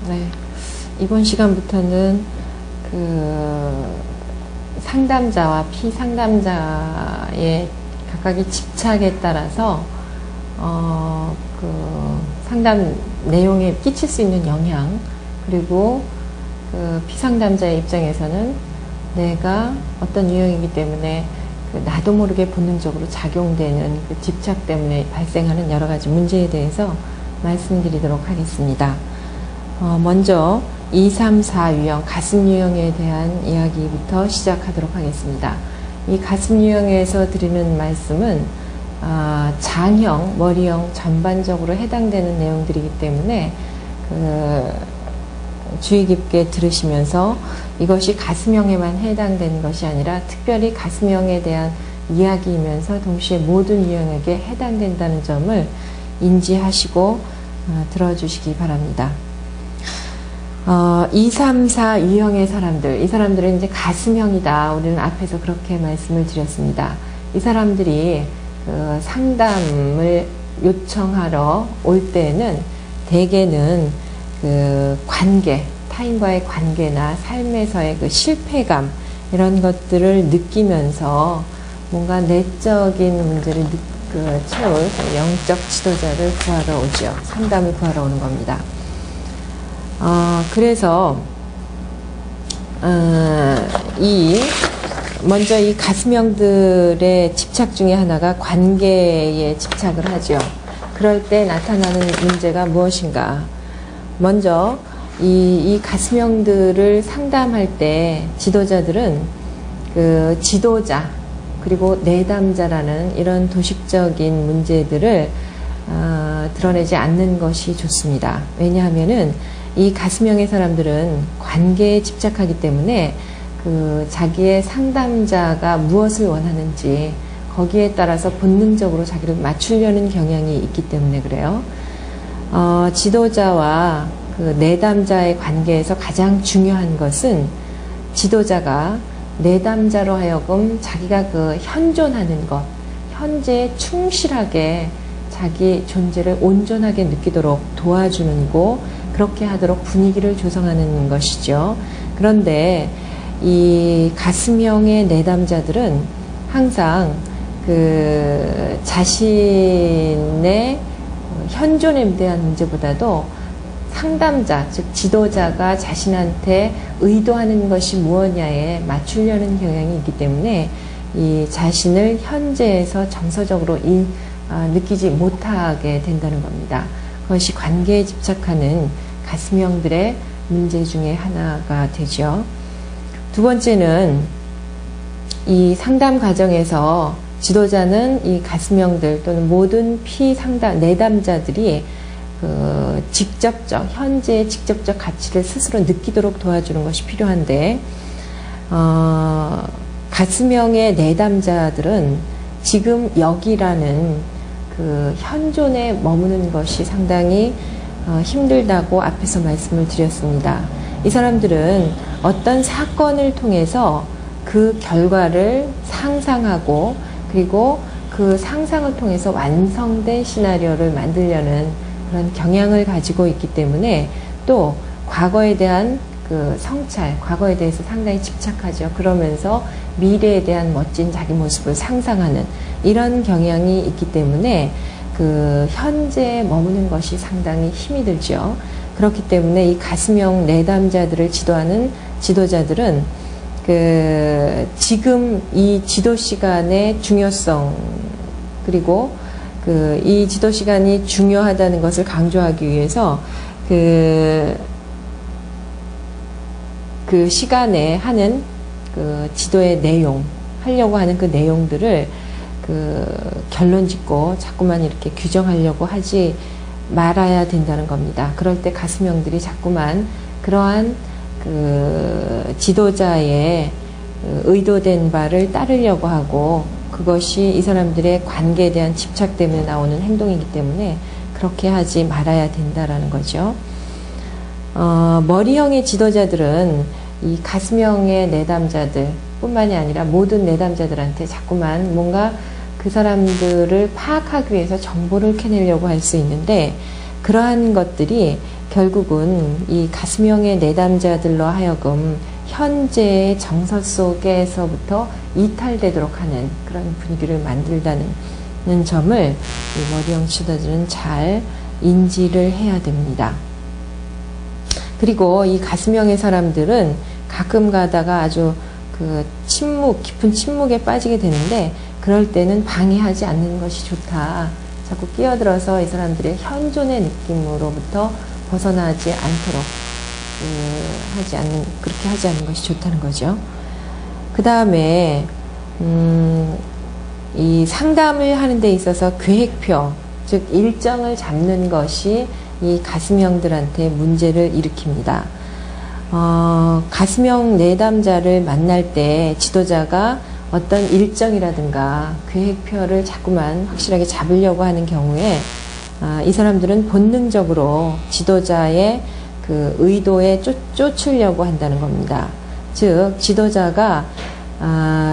네. 이번 시간부터는 그 상담자와 피상담자의 각각의 집착에 따라서 그 상담 내용에 끼칠 수 있는 영향, 그리고 그 피상담자의 입장에서는 내가 어떤 유형이기 때문에 그 나도 모르게 본능적으로 작용되는 그 집착 때문에 발생하는 여러 가지 문제에 대해서 말씀드리도록 하겠습니다. 먼저 2, 3, 4 유형, 가슴 유형에 대한 이야기부터 시작하도록 하겠습니다. 이 가슴 유형에서 드리는 말씀은 장형, 머리형 전반적으로 해당되는 내용들이기 때문에 주의 깊게 들으시면서 이것이 가슴형에만 해당되는 것이 아니라 특별히 가슴형에 대한 이야기이면서 동시에 모든 유형에게 해당된다는 점을 인지하시고 들어주시기 바랍니다. 2, 3, 4 유형의 사람들, 이 사람들은 이제 가슴형이다. 우리는 앞에서 그렇게 말씀을 드렸습니다. 이 사람들이 그 상담을 요청하러 올 때는 대개는 그 관계, 타인과의 관계나 삶에서의 그 실패감, 이런 것들을 느끼면서 뭔가 내적인 문제를 채울 영적 지도자를 구하러 오죠. 상담을 구하러 오는 겁니다. 그래서 먼저 이 가슴형들의 집착 중에 하나가 관계에 집착을 하죠. 그럴 때 나타나는 문제가 무엇인가? 먼저 이 가슴형들을 상담할 때 지도자들은 그 지도자 그리고 내담자라는 이런 도식적인 문제들을 드러내지 않는 것이 좋습니다. 왜냐하면은 이 가슴형의 사람들은 관계에 집착하기 때문에 그 자기의 상담자가 무엇을 원하는지 거기에 따라서 본능적으로 자기를 맞추려는 경향이 있기 때문에 그래요. 지도자와 그 내담자의 관계에서 가장 중요한 것은 지도자가 내담자로 하여금 자기가 그 현존하는 것, 현재에 충실하게 자기 존재를 온전하게 느끼도록 도와주는 거, 그렇게 하도록 분위기를 조성하는 것이죠. 그런데 이 가슴형의 내담자들은 항상 그 자신의 현존에 대한 문제보다도 상담자, 즉 지도자가 자신한테 의도하는 것이 무엇냐에 맞추려는 경향이 있기 때문에 이 자신을 현재에서 정서적으로 느끼지 못하게 된다는 겁니다. 그것이 관계에 집착하는 가슴형들의 문제 중에 하나가 되죠. 두 번째는 이 상담 과정에서 지도자는 이 가슴형들 또는 모든 피상담, 내담자들이 그 직접적, 현재의 직접적 가치를 스스로 느끼도록 도와주는 것이 필요한데, 가슴형의 내담자들은 지금 여기라는 그 현존에 머무는 것이 상당히 힘들다고 앞에서 말씀을 드렸습니다. 이 사람들은 어떤 사건을 통해서 그 결과를 상상하고 그리고 그 상상을 통해서 완성된 시나리오를 만들려는 그런 경향을 가지고 있기 때문에 또 과거에 대한 그 성찰, 과거에 대해서 상당히 집착하죠. 그러면서 미래에 대한 멋진 자기 모습을 상상하는 이런 경향이 있기 때문에 그 현재에 머무는 것이 상당히 힘이 들죠. 그렇기 때문에 이 가슴형 내담자들을 지도하는 지도자들은 그 지금 이 지도 시간의 중요성, 그리고 그 이 지도 시간이 중요하다는 것을 강조하기 위해서 그 시간에 하는 그 지도의 내용, 하려고 하는 그 내용들을 그 결론 짓고 자꾸만 이렇게 규정하려고 하지 말아야 된다는 겁니다. 그럴 때 가슴형들이 자꾸만 그러한 그 지도자의 의도된 바를 따르려고 하고, 그것이 이 사람들의 관계에 대한 집착 때문에 나오는 행동이기 때문에 그렇게 하지 말아야 된다라는 거죠. 머리형의 지도자들은 이 가슴형의 내담자들 뿐만이 아니라 모든 내담자들한테 자꾸만 뭔가 그 사람들을 파악하기 위해서 정보를 캐내려고 할 수 있는데, 그러한 것들이 결국은 이 가슴형의 내담자들로 하여금 현재의 정서 속에서부터 이탈되도록 하는 그런 분위기를 만들다는 점을 이 머리형 치유자들은 잘 인지를 해야 됩니다. 그리고 이 가슴형의 사람들은 가끔 가다가 아주 깊은 침묵에 빠지게 되는데, 그럴 때는 방해하지 않는 것이 좋다. 자꾸 끼어들어서 이 사람들의 현존의 느낌으로부터 벗어나지 않도록 그렇게 하지 않는 것이 좋다는 거죠. 그 다음에 이 상담을 하는 데 있어서 계획표, 즉 일정을 잡는 것이 이 가슴형들한테 문제를 일으킵니다. 가슴형 내담자를 만날 때 지도자가 어떤 일정이라든가 계획표를 자꾸만 확실하게 잡으려고 하는 경우에 이 사람들은 본능적으로 지도자의 그 의도에 쫓으려고 한다는 겁니다. 즉 지도자가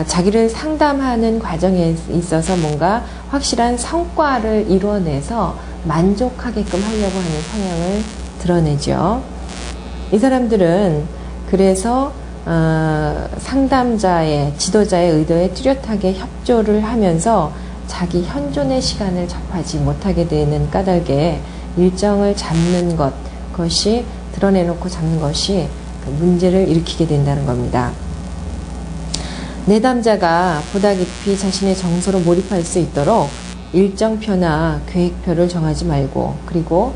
자기를 상담하는 과정에 있어서 뭔가 확실한 성과를 이루어내서 만족하게끔 하려고 하는 성향을 드러내죠. 이 사람들은 그래서 상담자의, 지도자의 의도에 뚜렷하게 협조를 하면서 자기 현존의 시간을 접하지 못하게 되는 까닭에 일정을 잡는 그것이 드러내놓고 잡는 것이 문제를 일으키게 된다는 겁니다. 내담자가 보다 깊이 자신의 정서로 몰입할 수 있도록 일정표나 계획표를 정하지 말고, 그리고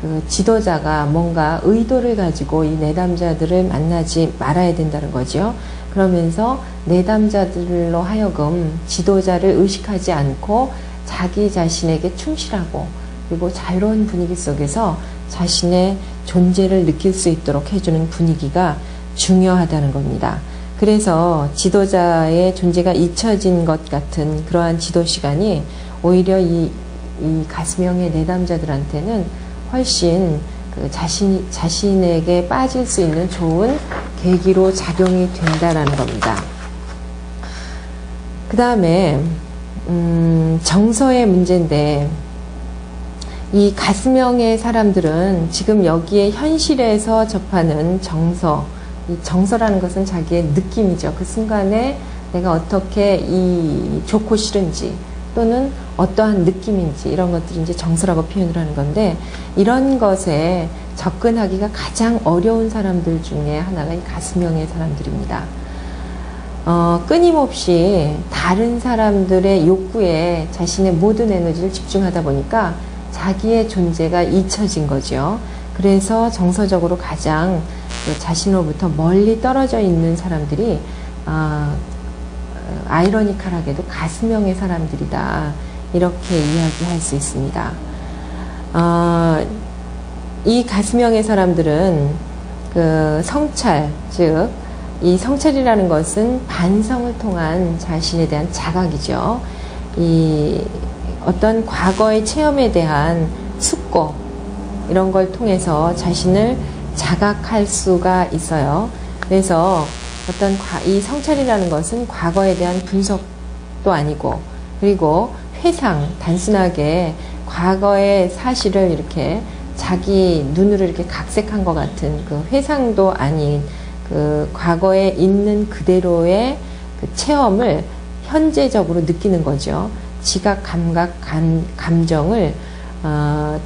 그 지도자가 뭔가 의도를 가지고 이 내담자들을 만나지 말아야 된다는 거죠. 그러면서 내담자들로 하여금 지도자를 의식하지 않고 자기 자신에게 충실하고, 그리고 자유로운 분위기 속에서 자신의 존재를 느낄 수 있도록 해주는 분위기가 중요하다는 겁니다. 그래서 지도자의 존재가 잊혀진 것 같은 그러한 지도 시간이 오히려 이 가슴형의 내담자들한테는 훨씬 자신에게 빠질 수 있는 좋은 계기로 작용이 된다라는 겁니다. 그 다음에 정서의 문제인데, 이 가슴형의 사람들은 지금 여기에 현실에서 접하는 정서, 이 정서라는 것은 자기의 느낌이죠. 그 순간에 내가 어떻게 좋고 싫은지, 또는 어떠한 느낌인지, 이런 것들이 이제 정서라고 표현을 하는 건데, 이런 것에 접근하기가 가장 어려운 사람들 중에 하나가 이 가슴형의 사람들입니다. 끊임없이 다른 사람들의 욕구에 자신의 모든 에너지를 집중하다 보니까 자기의 존재가 잊혀진 거죠. 그래서 정서적으로 가장 자신으로부터 멀리 떨어져 있는 사람들이 아이러니컬하게도 가슴형의 사람들이다, 이렇게 이야기할 수 있습니다. 이 가슴형의 사람들은 그 성찰, 즉 이 성찰이라는 것은 반성을 통한 자신에 대한 자각이죠. 이 어떤 과거의 체험에 대한 숙고, 이런 걸 통해서 자신을 자각할 수가 있어요. 그래서 이 성찰이라는 것은 과거에 대한 분석도 아니고, 그리고 회상, 단순하게 과거의 사실을 이렇게 자기 눈으로 이렇게 각색한 것 같은 그 회상도 아닌 그 과거에 있는 그대로의 그 체험을 현재적으로 느끼는 거죠. 지각, 감각, 감정을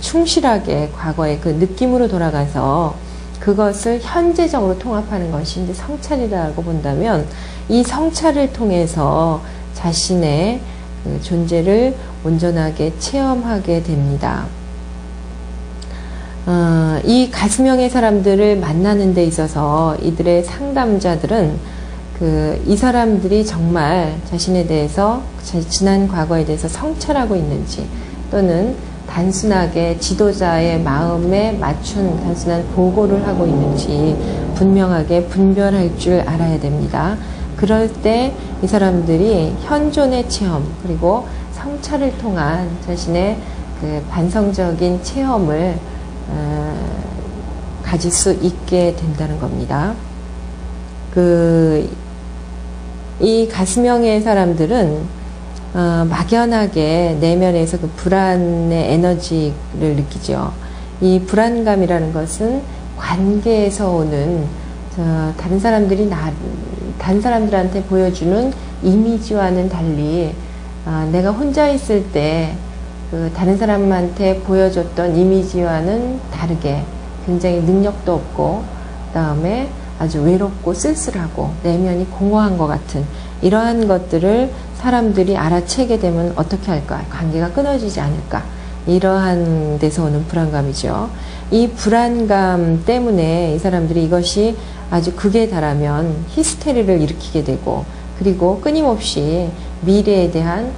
충실하게 과거의 그 느낌으로 돌아가서 그것을 현재적으로 통합하는 것이 이제 성찰이라고 본다면, 이 성찰을 통해서 자신의 그 존재를 온전하게 체험하게 됩니다. 이 가슴형의 사람들을 만나는 데 있어서 이들의 상담자들은 이 사람들이 정말 자신에 대해서, 지난 과거에 대해서 성찰하고 있는지, 또는 단순하게 지도자의 마음에 맞춘 단순한 보고를 하고 있는지 분명하게 분별할 줄 알아야 됩니다. 그럴 때 이 사람들이 현존의 체험, 그리고 성찰을 통한 자신의 그 반성적인 체험을 가질 수 있게 된다는 겁니다. 이 가슴형의 사람들은 막연하게 내면에서 그 불안의 에너지를 느끼죠. 이 불안감이라는 것은 관계에서 오는 다른 사람들한테 보여주는 이미지와는 달리 내가 혼자 있을 때 그 다른 사람한테 보여줬던 이미지와는 다르게 굉장히 능력도 없고 그다음에 아주 외롭고 쓸쓸하고 내면이 공허한 것 같은 이러한 것들을 사람들이 알아채게 되면 어떻게 할까? 관계가 끊어지지 않을까? 이러한 데서 오는 불안감이죠. 이 불안감 때문에 이 사람들이 이것이 아주 극에 달하면 히스테리를 일으키게 되고 그리고 끊임없이 미래에 대한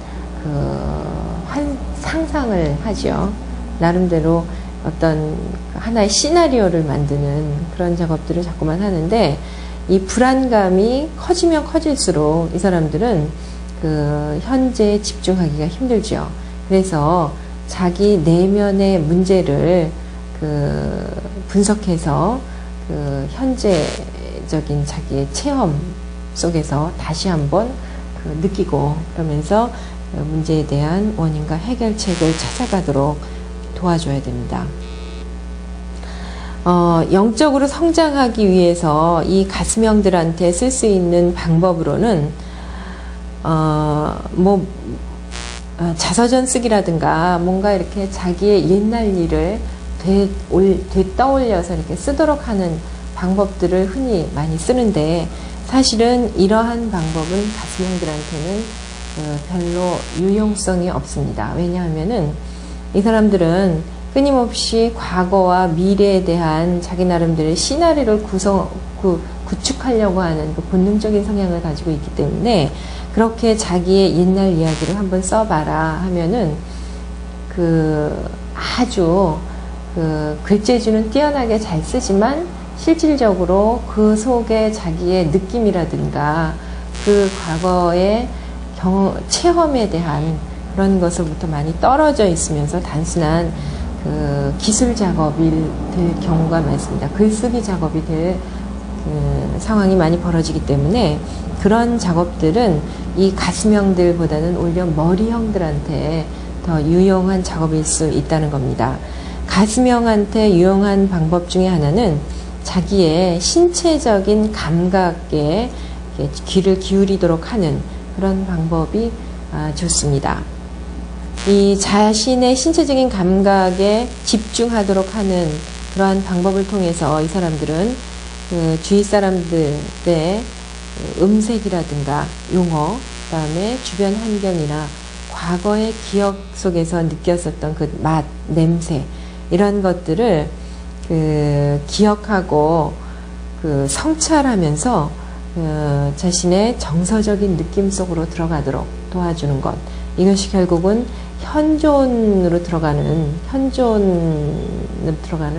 상상을 하죠. 나름대로 어떤 하나의 시나리오를 만드는 그런 작업들을 자꾸만 하는데 이 불안감이 커지면 커질수록 이 사람들은 현재에 집중하기가 힘들죠. 그래서 자기 내면의 문제를 분석해서 현재적인 자기의 체험 속에서 다시 한번 느끼고 그러면서 문제에 대한 원인과 해결책을 찾아가도록 도와줘야 됩니다. 영적으로 성장하기 위해서 이 가스명들한테 쓸 수 있는 방법으로는 자서전 쓰기라든가 뭔가 이렇게 자기의 옛날 일을 되떠올려서 이렇게 쓰도록 하는 방법들을 흔히 많이 쓰는데 사실은 이러한 방법은 가스명들한테는 별로 유용성이 없습니다. 왜냐하면은 이 사람들은 끊임없이 과거와 미래에 대한 자기 나름대로의 시나리오를 구축하려고 하는 본능적인 성향을 가지고 있기 때문에 그렇게 자기의 옛날 이야기를 한번 써봐라 하면은 아주 글재주는 뛰어나게 잘 쓰지만 실질적으로 그 속에 자기의 느낌이라든가 그 과거의 체험에 대한 그런 것으로부터 많이 떨어져 있으면서 단순한 기술 작업이 될 경우가 많습니다. 글쓰기 작업이 될 상황이 많이 벌어지기 때문에 그런 작업들은 이 가스명들보다는 오히려 머리형들한테 더 유용한 작업일 수 있다는 겁니다. 가스명한테 유용한 방법 중에 하나는 자기의 신체적인 감각에 귀를 기울이도록 하는 그런 방법이 좋습니다. 이 자신의 신체적인 감각에 집중하도록 하는 그러한 방법을 통해서 이 사람들은 주위 사람들의 음색이라든가 용어, 그다음에 주변 환경이나 과거의 기억 속에서 느꼈었던 그 맛, 냄새 이런 것들을 기억하고 성찰하면서 자신의 정서적인 느낌 속으로 들어가도록 도와주는 것. 이것이 결국은 현존으로 들어가는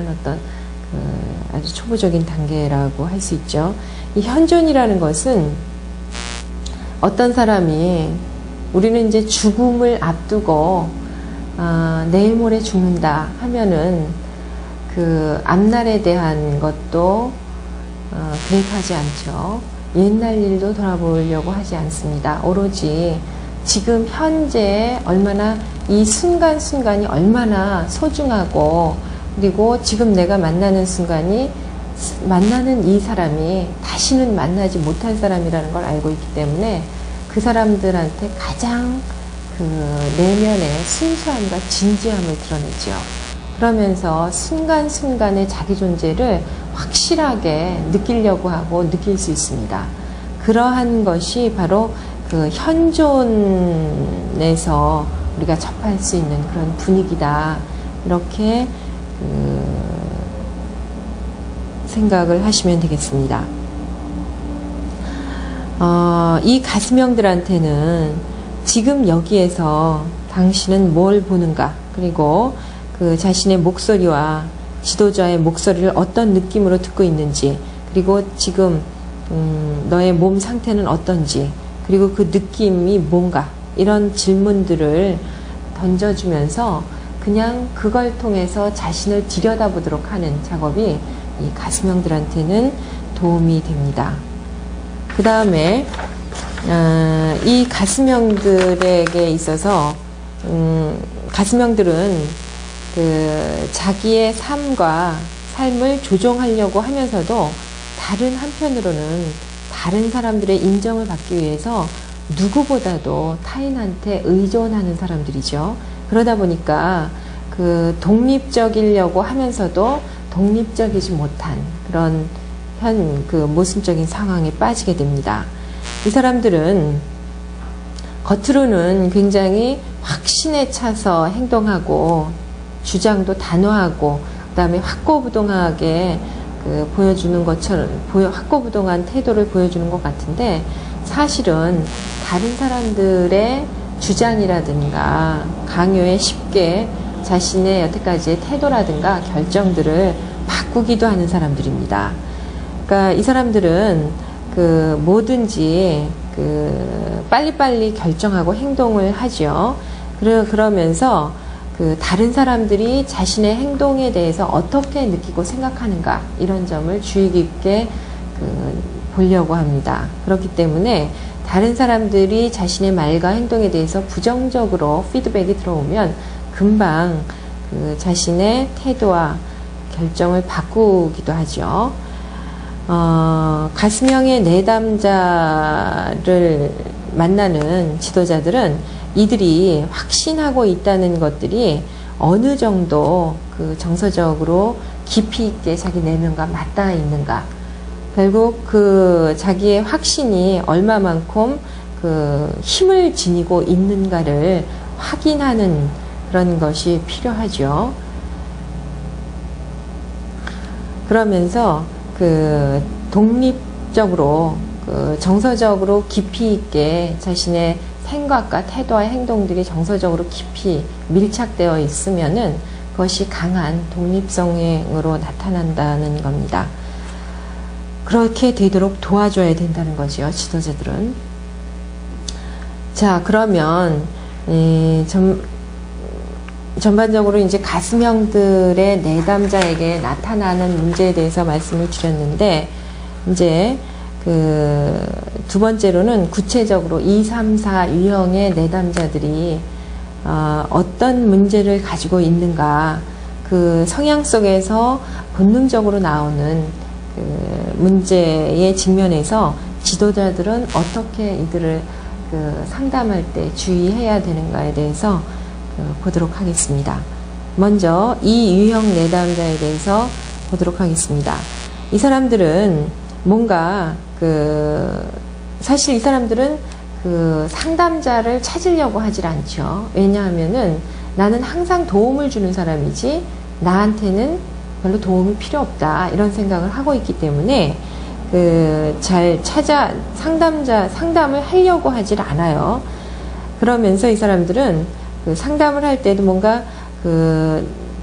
어떤 아주 초보적인 단계라고 할 수 있죠. 이 현존이라는 것은 어떤 사람이 우리는 이제 죽음을 앞두고 내일 모레 죽는다 하면은 앞날에 대한 것도 계획하지 않죠. 옛날 일도 돌아보려고 하지 않습니다. 오로지 지금 현재 얼마나 이 순간순간이 얼마나 소중하고 그리고 지금 내가 만나는 순간이 만나는 이 사람이 다시는 만나지 못할 사람이라는 걸 알고 있기 때문에 그 사람들한테 가장 내면의 순수함과 진지함을 드러내죠. 그러면서 순간순간의 자기 존재를 확실하게 느끼려고 하고 느낄 수 있습니다. 그러한 것이 바로 현존에서 우리가 접할 수 있는 그런 분위기다. 이렇게 생각을 하시면 되겠습니다. 이 가스명들한테는 지금 여기에서 당신은 뭘 보는가, 그리고 자신의 목소리와 지도자의 목소리를 어떤 느낌으로 듣고 있는지, 그리고 지금 너의 몸 상태는 어떤지, 그리고 그 느낌이 뭔가, 이런 질문들을 던져주면서 그냥 그걸 통해서 자신을 들여다보도록 하는 작업이 이 가스명들한테는 도움이 됩니다. 그 다음에 이 가스명들에게 있어서 가스명들은 자기의 삶을 조종하려고 하면서도 다른 한편으로는 다른 사람들의 인정을 받기 위해서 누구보다도 타인한테 의존하는 사람들이죠. 그러다 보니까 독립적이려고 하면서도 독립적이지 못한 그런 모순적인 상황에 빠지게 됩니다. 이 사람들은 겉으로는 굉장히 확신에 차서 행동하고 주장도 단호하고 그다음에 확고부동하게 보여주는 것처럼 확고부동한 태도를 보여주는 것 같은데 사실은 다른 사람들의 주장이라든가 강요에 쉽게 자신의 여태까지의 태도라든가 결정들을 바꾸기도 하는 사람들입니다. 그러니까 이 사람들은 뭐든지 빨리빨리 결정하고 행동을 하죠. 그러면서 다른 사람들이 자신의 행동에 대해서 어떻게 느끼고 생각하는가 이런 점을 주의 깊게 보려고 합니다. 그렇기 때문에 다른 사람들이 자신의 말과 행동에 대해서 부정적으로 피드백이 들어오면 금방 자신의 태도와 결정을 바꾸기도 하죠. 가스명의 내담자를 만나는 지도자들은 이들이 확신하고 있다는 것들이 어느 정도 정서적으로 깊이 있게 자기 내면과 맞닿아 있는가, 결국 자기의 확신이 얼마만큼 힘을 지니고 있는가를 확인하는 그런 것이 필요하죠. 그러면서 독립적으로 정서적으로 깊이 있게 자신의 생각과 태도와 행동들이 정서적으로 깊이 밀착되어 있으면은 그것이 강한 독립성으로 나타난다는 겁니다. 그렇게 되도록 도와줘야 된다는 거죠, 지도자들은. 자, 그러면 전반적으로 이제 가스명들의 내담자에게 나타나는 문제에 대해서 말씀을 드렸는데, 이제 두 번째로는 구체적으로 2, 3, 4 유형의 내담자들이 어떤 문제를 가지고 있는가, 성향 속에서 본능적으로 나오는 문제에 직면해서 지도자들은 어떻게 이들을 상담할 때 주의해야 되는가에 대해서 보도록 하겠습니다. 먼저 이 유형 내담자에 대해서 보도록 하겠습니다. 이 사람들은 뭔가 사실 이 사람들은 상담자를 찾으려고 하질 않죠. 왜냐하면은 나는 항상 도움을 주는 사람이지 나한테는 별로 도움이 필요 없다 이런 생각을 하고 있기 때문에 잘 상담을 하려고 하질 않아요. 그러면서 이 사람들은 상담을 할 때도 뭔가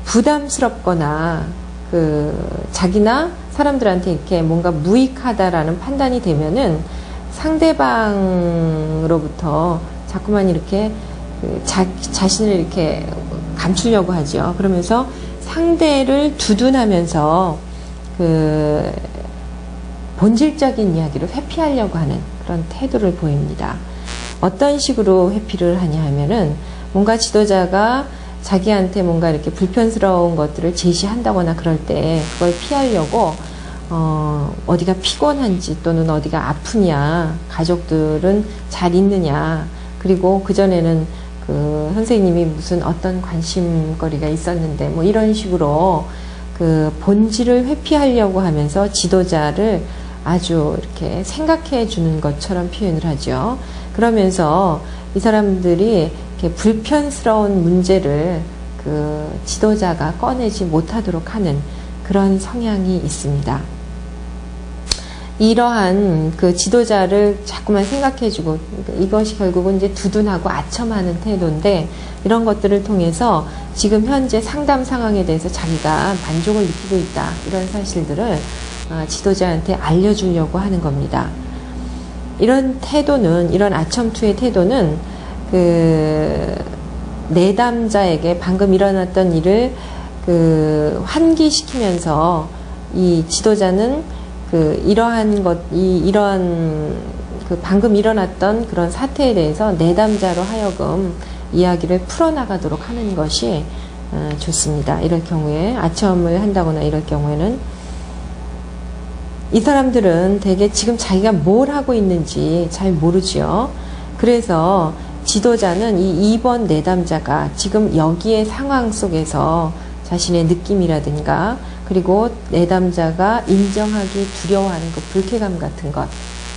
부담스럽거나 자기나 사람들한테 이렇게 뭔가 무익하다라는 판단이 되면은 상대방으로부터 자꾸만 이렇게 자신을 이렇게 감추려고 하죠. 그러면서 상대를 두둔하면서 본질적인 이야기를 회피하려고 하는 그런 태도를 보입니다. 어떤 식으로 회피를 하냐 하면은 뭔가 지도자가 자기한테 뭔가 이렇게 불편스러운 것들을 제시한다거나 그럴 때 그걸 피하려고 어디가 피곤한지 또는 어디가 아프냐, 가족들은 잘 있느냐, 그리고 그전에는 선생님이 무슨 어떤 관심거리가 있었는데 뭐 이런 식으로 본질을 회피하려고 하면서 지도자를 아주 이렇게 생각해 주는 것처럼 표현을 하죠. 그러면서 이 사람들이 이렇게 불편스러운 문제를 지도자가 꺼내지 못하도록 하는 그런 성향이 있습니다. 이러한 지도자를 자꾸만 생각해주고 이것이 결국은 이제 두둔하고 아첨하는 태도인데, 이런 것들을 통해서 지금 현재 상담 상황에 대해서 자기가 만족을 느끼고 있다 이런 사실들을 지도자한테 알려주려고 하는 겁니다. 이런 태도는, 이런 아첨투의 태도는 내담자에게 방금 일어났던 일을 환기시키면서 이 지도자는 이러한 방금 일어났던 그런 사태에 대해서 내담자로 하여금 이야기를 풀어나가도록 하는 것이 좋습니다. 이럴 경우에 아첨을 한다거나 이럴 경우에는 이 사람들은 되게 지금 자기가 뭘 하고 있는지 잘 모르지요. 그래서 지도자는 이 2번 내담자가 지금 여기의 상황 속에서 자신의 느낌이라든가 그리고 내담자가 인정하기 두려워하는 그 불쾌감 같은 것,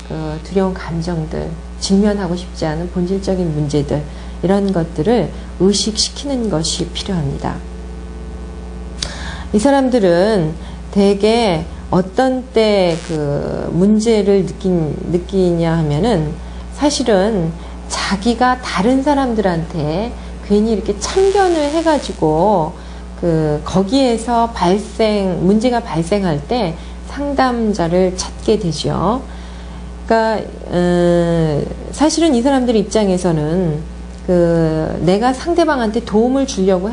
그 두려운 감정들, 직면하고 싶지 않은 본질적인 문제들 이런 것들을 의식시키는 것이 필요합니다. 이 사람들은 대개 어떤 때 그 문제를 느끼냐 하면은 사실은 자기가 다른 사람들한테 괜히 이렇게 참견을 해가지고 거기에서 문제가 발생할 때 상담자를 찾게 되죠. 그러니까 사실은 이 사람들 입장에서는 내가 상대방한테 도움을 주려고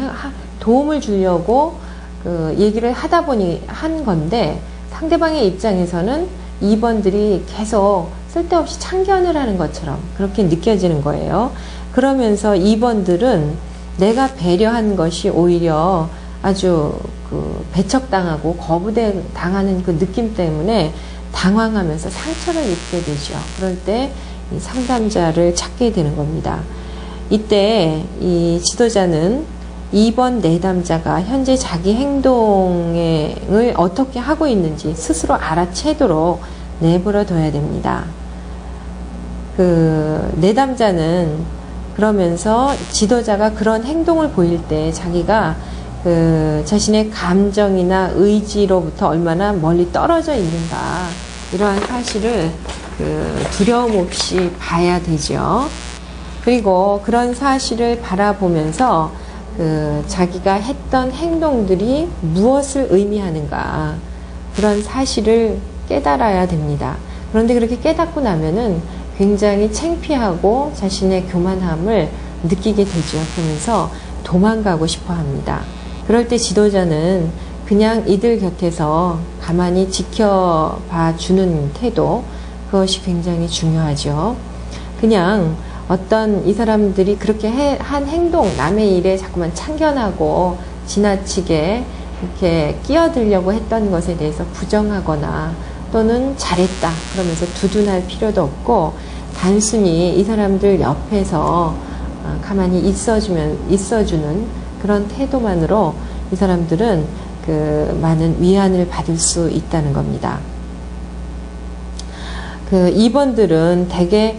얘기를 하다 보니 한 건데 상대방의 입장에서는 2번들이 계속 쓸데없이 참견을 하는 것처럼 그렇게 느껴지는 거예요. 그러면서 2번들은 내가 배려한 것이 오히려 아주 배척당하고 거부당하는 그 느낌 때문에 당황하면서 상처를 입게 되죠. 그럴 때 이 상담자를 찾게 되는 겁니다. 이때 이 지도자는 2번 내담자가 현재 자기 행동을 어떻게 하고 있는지 스스로 알아채도록 내버려 둬야 됩니다. 내담자는 그러면서 지도자가 그런 행동을 보일 때 자기가 자신의 감정이나 의지로부터 얼마나 멀리 떨어져 있는가 이러한 사실을 두려움 없이 봐야 되죠. 그리고 그런 사실을 바라보면서 자기가 했던 행동들이 무엇을 의미하는가 그런 사실을 깨달아야 됩니다. 그런데 그렇게 깨닫고 나면은 굉장히 창피하고 자신의 교만함을 느끼게 되죠. 그러면서 도망가고 싶어 합니다. 그럴 때 지도자는 그냥 이들 곁에서 가만히 지켜봐 주는 태도, 그것이 굉장히 중요하죠. 그냥 어떤 이 사람들이 그렇게 한 행동, 남의 일에 자꾸만 참견하고 지나치게 이렇게 끼어들려고 했던 것에 대해서 부정하거나 또는 잘했다 그러면서 두둔할 필요도 없고 단순히 이 사람들 옆에서 가만히 있어주는 그런 태도만으로 이 사람들은 많은 위안을 받을 수 있다는 겁니다. 2번들은 대개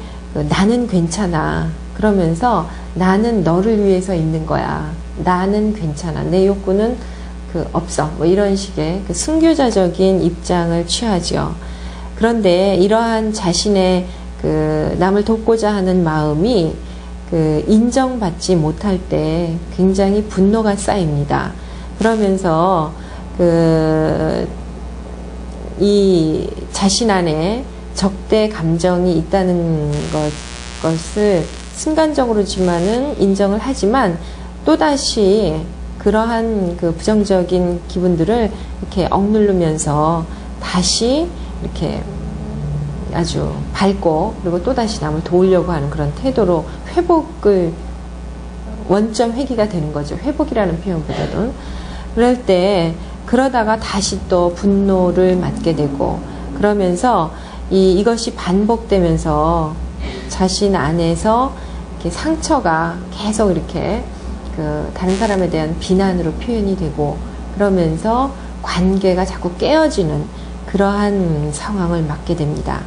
나는 괜찮아 그러면서 나는 너를 위해서 있는 거야. 나는 괜찮아. 내 욕구는 없어. 뭐 이런 식의 순교자적인 입장을 취하죠. 그런데 이러한 자신의 남을 돕고자 하는 마음이 인정받지 못할 때 굉장히 분노가 쌓입니다. 그러면서 이 자신 안에 적대 감정이 있다는 것을 순간적으로지만은 인정을 하지만 또다시 그러한 부정적인 기분들을 이렇게 억누르면서 다시 이렇게 아주 밝고 그리고 또다시 남을 도우려고 하는 그런 태도로 원점 회귀가 되는 거죠. 회복이라는 표현보다는. 그럴 때 그러다가 다시 또 분노를 맞게 되고 그러면서 이것이 반복되면서 자신 안에서 이렇게 상처가 계속 이렇게 다른 사람에 대한 비난으로 표현이 되고 그러면서 관계가 자꾸 깨어지는 그러한 상황을 맞게 됩니다.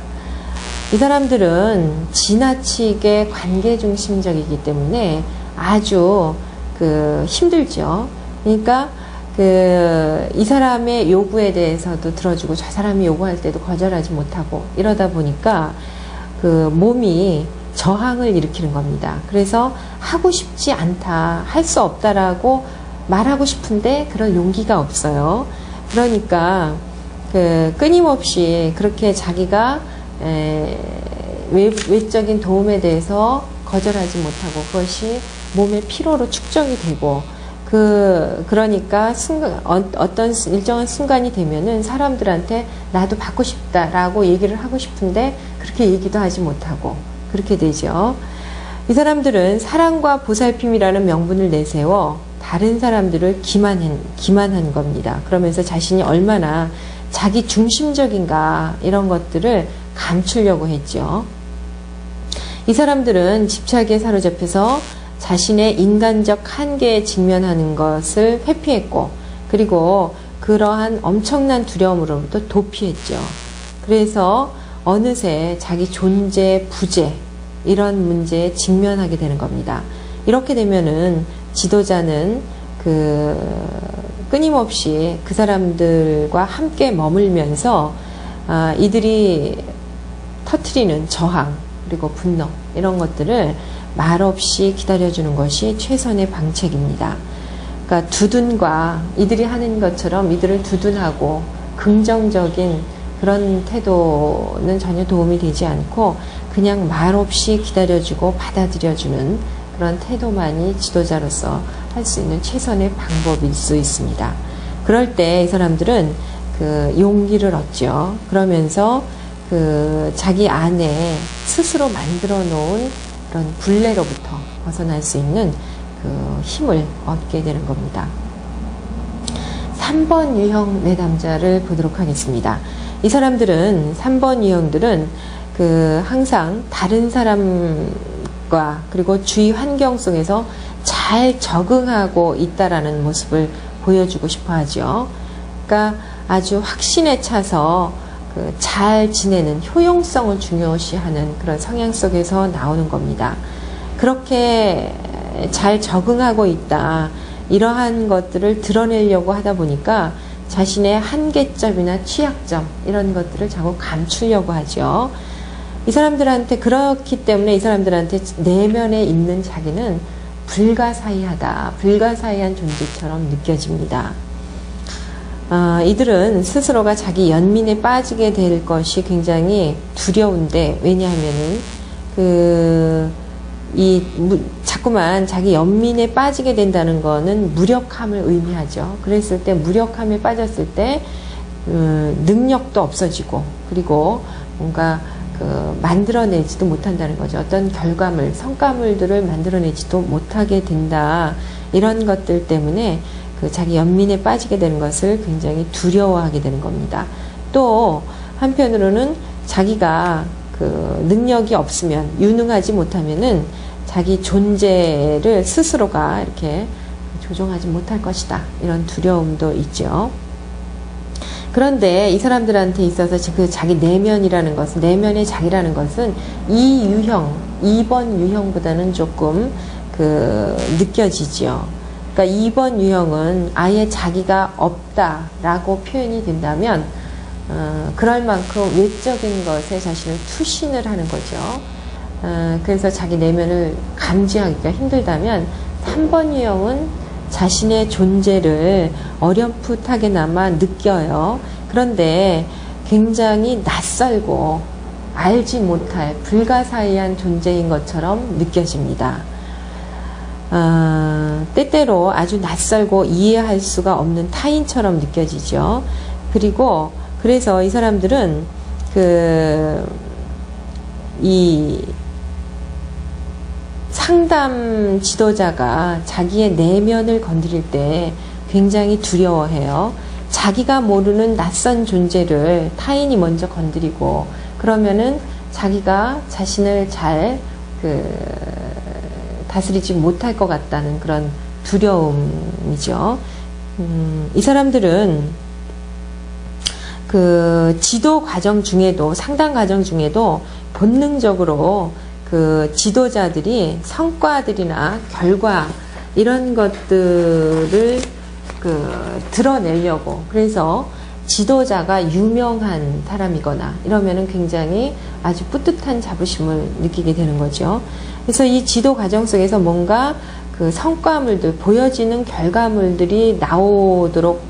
이 사람들은 지나치게 관계 중심적이기 때문에 아주 힘들죠. 그러니까 이 사람의 요구에 대해서도 들어주고 저 사람이 요구할 때도 거절하지 못하고 이러다 보니까 몸이 저항을 일으키는 겁니다. 그래서 하고 싶지 않다, 할 수 없다라고 말하고 싶은데 그런 용기가 없어요. 그러니까 끊임없이 그렇게 자기가 외적인 도움에 대해서 거절하지 못하고 그것이 몸의 피로로 축적이 되고 그러니까 어떤 일정한 순간이 되면은 사람들한테 나도 받고 싶다라고 얘기를 하고 싶은데 그렇게 얘기도 하지 못하고 그렇게 되죠. 이 사람들은 사랑과 보살핌이라는 명분을 내세워 다른 사람들을 기만한 겁니다. 그러면서 자신이 얼마나 자기 중심적인가 이런 것들을 감추려고 했죠. 이 사람들은 집착에 사로잡혀서 자신의 인간적 한계에 직면하는 것을 회피했고, 그리고 그러한 엄청난 두려움으로부터 도피했죠. 그래서 어느새 자기 존재, 부재 이런 문제에 직면하게 되는 겁니다. 이렇게 되면은 지도자는 끊임없이 그 사람들과 함께 머물면서 이들이 터뜨리는 저항 그리고 분노 이런 것들을 말없이 기다려주는 것이 최선의 방책입니다. 그러니까 두둔과 이들이 하는 것처럼 이들을 두둔하고 긍정적인 그런 태도는 전혀 도움이 되지 않고 그냥 말없이 기다려주고 받아들여주는 그런 태도만이 지도자로서 할 수 있는 최선의 방법일 수 있습니다. 그럴 때 이 사람들은 용기를 얻죠. 그러면서 자기 안에 스스로 만들어 놓은 그런 굴레로부터 벗어날 수 있는 힘을 얻게 되는 겁니다. 3번 유형 내담자를 보도록 하겠습니다. 이 사람들은 3번 유형들은 항상 다른 사람과 그리고 주위 환경 속에서 잘 적응하고 있다라는 모습을 보여주고 싶어 하죠. 그러니까 아주 확신에 차서 잘 지내는 효용성을 중요시하는 그런 성향 속에서 나오는 겁니다. 그렇게 잘 적응하고 있다. 이러한 것들을 드러내려고 하다 보니까 자신의 한계점이나 취약점 이런 것들을 자꾸 감추려고 하죠. 이 사람들한테 그렇기 때문에 이 사람들한테 내면에 있는 자기는 불가사의하다, 불가사의한 존재처럼 느껴집니다. 이들은 스스로가 자기 연민에 빠지게 될 것이 굉장히 두려운데, 왜냐하면은 자꾸만 자기 연민에 빠지게 된다는 거는 무력함을 의미하죠. 그랬을 때 무력함에 빠졌을 때 능력도 없어지고, 그리고 뭔가 만들어내지도 못한다는 거죠. 어떤 결과물, 성과물들을 만들어내지도 못하게 된다. 이런 것들 때문에 자기 연민에 빠지게 되는 것을 굉장히 두려워하게 되는 겁니다. 또 한편으로는 자기가 능력이 없으면, 유능하지 못하면은 자기 존재를 스스로가 이렇게 조종하지 못할 것이다. 이런 두려움도 있죠. 그런데 이 사람들한테 있어서 자기 내면이라는 것은, 내면의 자기라는 것은 이 유형, 2번 유형보다는 조금 느껴지죠. 그러니까 2번 유형은 아예 자기가 없다라고 표현이 된다면, 그럴 만큼 외적인 것에 자신을 투신을 하는 거죠. 그래서 자기 내면을 감지하기가 힘들다면, 3번 유형은 자신의 존재를 어렴풋하게나마 느껴요. 그런데 굉장히 낯설고 알지 못할 불가사의한 존재인 것처럼 느껴집니다. 때때로 아주 낯설고 이해할 수가 없는 타인처럼 느껴지죠. 그래서 이 사람들은 이 상담 지도자가 자기의 내면을 건드릴 때 굉장히 두려워해요. 자기가 모르는 낯선 존재를 타인이 먼저 건드리고, 그러면은 자기가 자신을 잘 다스리지 못할 것 같다는 그런 두려움이죠. 이 사람들은 지도 과정 중에도, 상담 과정 중에도 본능적으로 지도자들이 성과들이나 결과 이런 것들을 드러내려고, 그래서 지도자가 유명한 사람이거나 이러면은 굉장히 아주 뿌듯한 자부심을 느끼게 되는 거죠. 그래서 이 지도 과정 속에서 뭔가 성과물들, 보여지는 결과물들이 나오도록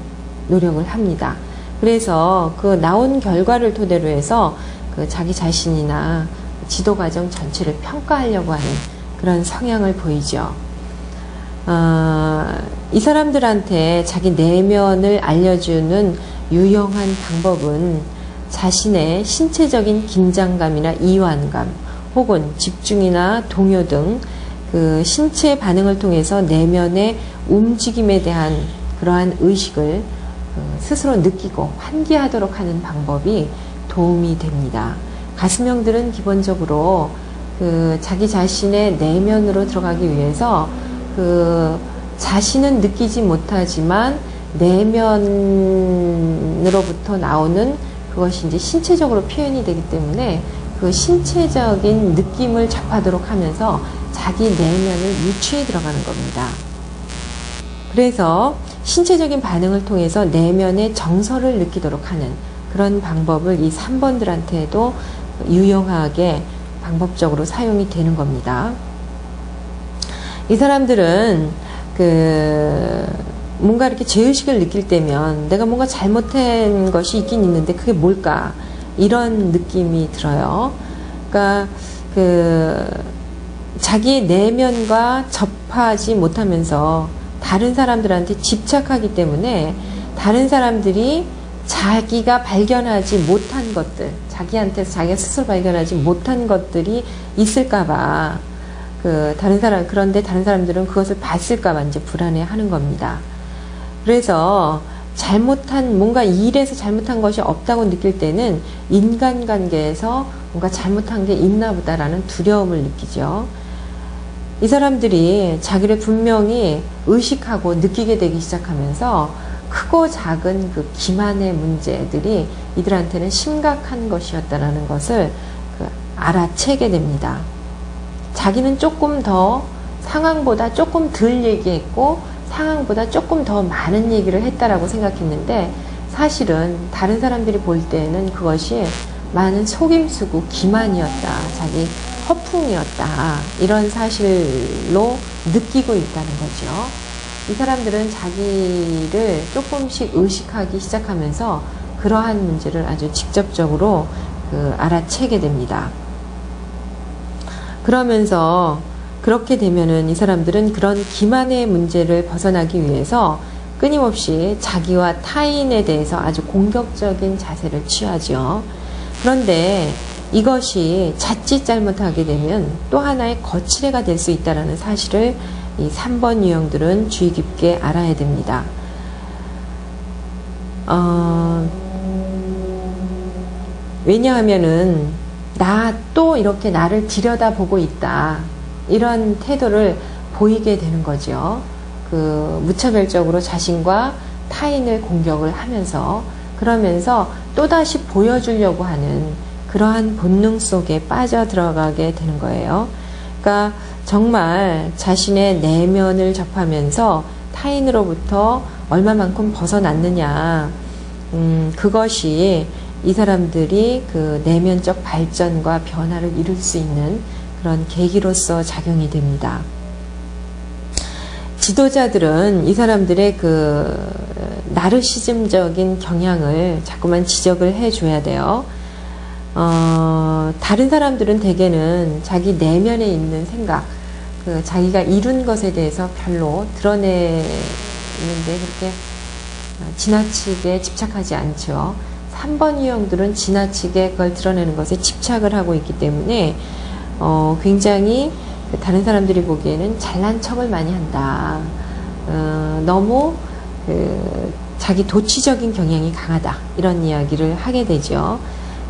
노력을 합니다. 그래서 나온 결과를 토대로 해서 자기 자신이나 지도 과정 전체를 평가하려고 하는 그런 성향을 보이죠. 이 사람들한테 자기 내면을 알려주는 유용한 방법은 자신의 신체적인 긴장감이나 이완감, 혹은 집중이나 동요 등 신체 반응을 통해서 내면의 움직임에 대한 그러한 의식을 스스로 느끼고 환기하도록 하는 방법이 도움이 됩니다. 가슴형들은 기본적으로 자기 자신의 내면으로 들어가기 위해서 자신은 느끼지 못하지만 내면으로부터 나오는 그것이 이제 신체적으로 표현이 되기 때문에 그 신체적인 느낌을 접하도록 하면서 자기 내면을 유추해 들어가는 겁니다. 그래서 신체적인 반응을 통해서 내면의 정서를 느끼도록 하는 그런 방법을 이 3번들한테도 유용하게 방법적으로 사용이 되는 겁니다. 이 사람들은 뭔가 이렇게 죄의식을 느낄 때면 내가 뭔가 잘못한 것이 있긴 있는데 그게 뭘까? 이런 느낌이 들어요. 그러니까 자기의 내면과 접하지 못하면서 다른 사람들한테 집착하기 때문에 다른 사람들이 자기가 발견하지 못한 것들, 자기한테서 자기가 스스로 발견하지 못한 것들이 있을까봐 그런데 다른 사람들은 그것을 봤을까봐 이제 불안해하는 겁니다. 그래서 뭔가 이 일에서 잘못한 것이 없다고 느낄 때는 인간관계에서 뭔가 잘못한 게 있나 보다라는 두려움을 느끼죠. 이 사람들이 자기를 분명히 의식하고 느끼게 되기 시작하면서 크고 작은 그 기만의 문제들이 이들한테는 심각한 것이었다라는 것을 알아채게 됩니다. 자기는 조금 더 상황보다 조금 덜 얘기했고 상황보다 조금 더 많은 얘기를 했다라고 생각했는데 사실은 다른 사람들이 볼 때는 그것이 많은 속임수고 기만이었다, 자기 허풍이었다, 이런 사실로 느끼고 있다는 거죠. 이 사람들은 자기를 조금씩 의식하기 시작하면서 그러한 문제를 아주 직접적으로 알아채게 됩니다. 그러면서 그렇게 되면은 이 사람들은 그런 기만의 문제를 벗어나기 위해서 끊임없이 자기와 타인에 대해서 아주 공격적인 자세를 취하죠. 그런데 이것이 자칫 잘못하게 되면 또 하나의 거칠애가 될 수 있다는 사실을 이 3번 유형들은 주의 깊게 알아야 됩니다. 왜냐하면은 또 이렇게 나를 들여다보고 있다, 이런 태도를 보이게 되는 거죠. 무차별적으로 자신과 타인을 공격을 하면서 그러면서 또다시 보여주려고 하는 그러한 본능 속에 빠져들어가게 되는 거예요. 그러니까 정말 자신의 내면을 접하면서 타인으로부터 얼마만큼 벗어났느냐, 그것이 이 사람들이 그 내면적 발전과 변화를 이룰 수 있는 그런 계기로서 작용이 됩니다. 지도자들은 이 사람들의 나르시즘적인 경향을 자꾸만 지적을 해줘야 돼요. 다른 사람들은 대개는 자기 내면에 있는 생각, 자기가 이룬 것에 대해서 별로 드러내는데 그렇게 지나치게 집착하지 않죠. 3번 유형들은 지나치게 그걸 드러내는 것에 집착을 하고 있기 때문에 굉장히 다른 사람들이 보기에는 잘난 척을 많이 한다. 너무 자기 도취적인 경향이 강하다, 이런 이야기를 하게 되죠.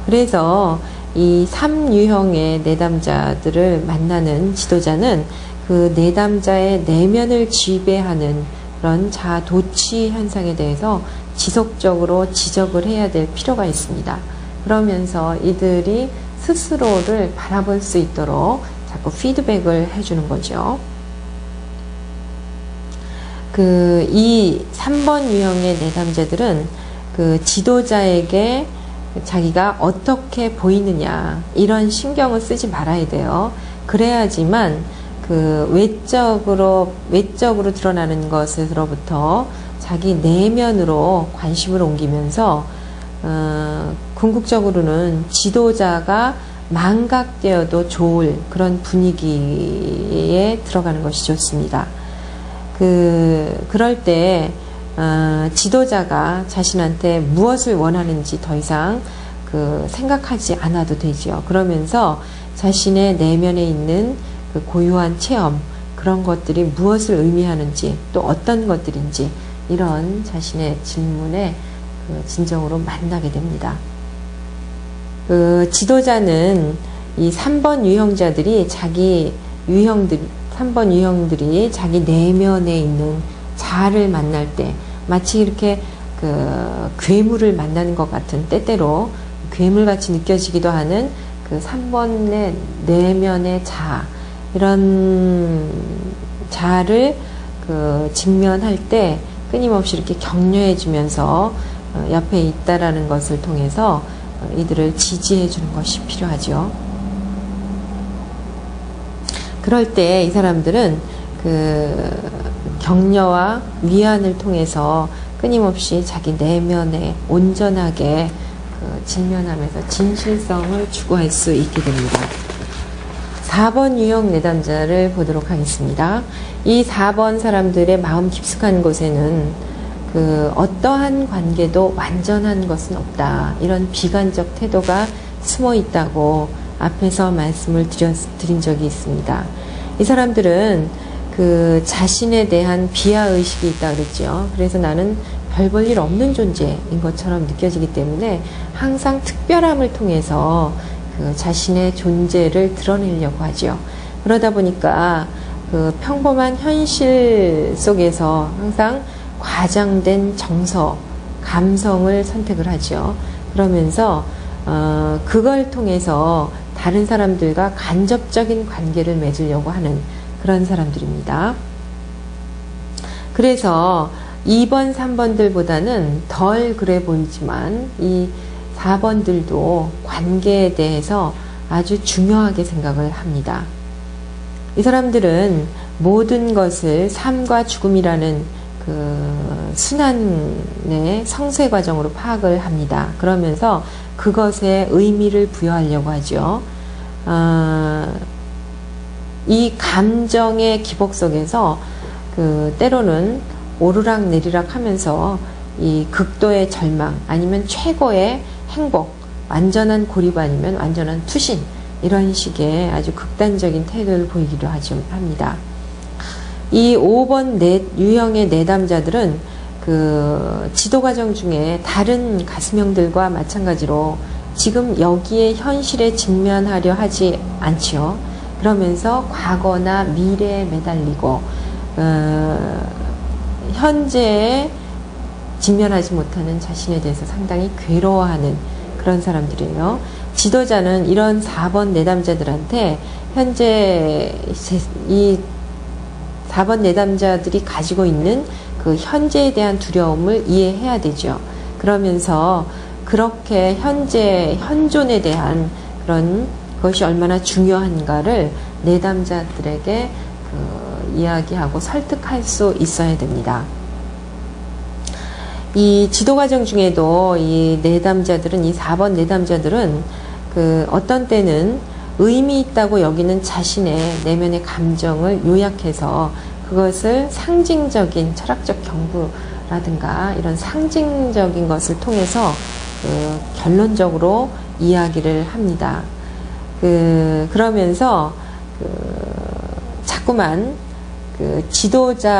그래서 이 3유형의 내담자들을 만나는 지도자는 그 내담자의 내면을 지배하는 그런 자도취 현상에 대해서 지속적으로 지적을 해야 될 필요가 있습니다. 그러면서 이들이 스스로를 바라볼 수 있도록 자꾸 피드백을 해주는 거죠. 이 3번 유형의 내담자들은 지도자에게 자기가 어떻게 보이느냐, 이런 신경을 쓰지 말아야 돼요. 그래야지만 외적으로 드러나는 것으로부터 자기 내면으로 관심을 옮기면서 궁극적으로는 지도자가 망각되어도 좋을 그런 분위기에 들어가는 것이 좋습니다. 그럴 때 지도자가 자신한테 무엇을 원하는지 더 이상 생각하지 않아도 되죠. 그러면서 자신의 내면에 있는 고유한 체험, 그런 것들이 무엇을 의미하는지 또 어떤 것들인지 이런 자신의 질문에 진정으로 만나게 됩니다. 지도자는 이 3번 유형자들이 3번 유형들이 자기 내면에 있는 자아를 만날 때 마치 이렇게 괴물을 만나는 것 같은, 때때로 괴물같이 느껴지기도 하는 3번의 내면의 자아, 이런 자아를 직면할 때 끊임없이 이렇게 격려해 주면서 옆에 있다라는 것을 통해서 이들을 지지해 주는 것이 필요하죠. 그럴 때 이 사람들은 격려와 위안을 통해서 끊임없이 자기 내면에 온전하게 직면하면서 진실성을 추구할 수 있게 됩니다. 4번 유형 내담자를 보도록 하겠습니다. 이 4번 사람들의 마음 깊숙한 곳에는 어떠한 관계도 완전한 것은 없다, 이런 비관적 태도가 숨어 있다고 앞에서 말씀을 드린 적이 있습니다. 이 사람들은 자신에 대한 비하의식이 있다 그랬죠. 그래서 나는 별 볼 일 없는 존재인 것처럼 느껴지기 때문에 항상 특별함을 통해서 자신의 존재를 드러내려고 하죠. 그러다 보니까 평범한 현실 속에서 항상 과장된 정서, 감성을 선택을 하죠. 그러면서 그걸 통해서 다른 사람들과 간접적인 관계를 맺으려고 하는 그런 사람들입니다. 그래서 2번, 3번들보다는 덜 그래 보이지만 이 4번들도 관계에 대해서 아주 중요하게 생각을 합니다. 이 사람들은 모든 것을 삶과 죽음이라는 순환의 성쇠 과정으로 파악을 합니다. 그러면서 그것에 의미를 부여하려고 하죠. 이 감정의 기복 속에서 때로는 오르락 내리락 하면서 이 극도의 절망, 아니면 최고의 행복, 완전한 고립 아니면 완전한 투신, 이런 식의 아주 극단적인 태도를 보이기도 합니다. 이 5번 유형의 내담자들은 지도 과정 중에 다른 가슴형들과 마찬가지로 지금 여기에 현실에 직면하려 하지 않지요. 그러면서 과거나 미래에 매달리고 현재에 직면하지 못하는 자신에 대해서 상당히 괴로워하는 그런 사람들이에요. 지도자는 이런 4번 내담자들한테 현재 이 4번 내담자들이 가지고 있는 현재에 대한 두려움을 이해해야 되죠. 그러면서 그렇게 현존에 대한 그런 것이 얼마나 중요한가를 내담자들에게 이야기하고 설득할 수 있어야 됩니다. 이 지도 과정 중에도 이 내담자들은, 이 4번 내담자들은 어떤 때는 의미 있다고 여기는 자신의 내면의 감정을 요약해서 그것을 상징적인 철학적 경부라든가 이런 상징적인 것을 통해서 결론적으로 이야기를 합니다. 그러면서 자꾸만 지도자가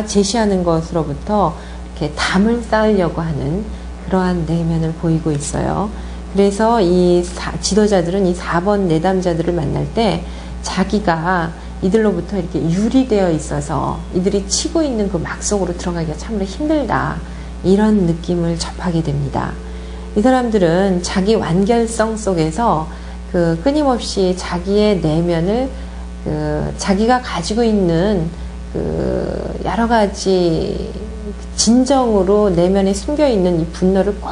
제시하는 것으로부터 이렇게 담을 쌓으려고 하는 그러한 내면을 보이고 있어요. 그래서 이 지도자들은 이 4번 내담자들을 만날 때 자기가 이들로부터 이렇게 유리되어 있어서 이들이 치고 있는 그 막 속으로 들어가기가 참으로 힘들다, 이런 느낌을 접하게 됩니다. 이 사람들은 자기 완결성 속에서 끊임없이 자기의 내면을 자기가 가지고 있는 여러 가지 진정으로 내면에 숨겨 있는 이 분노를 꼭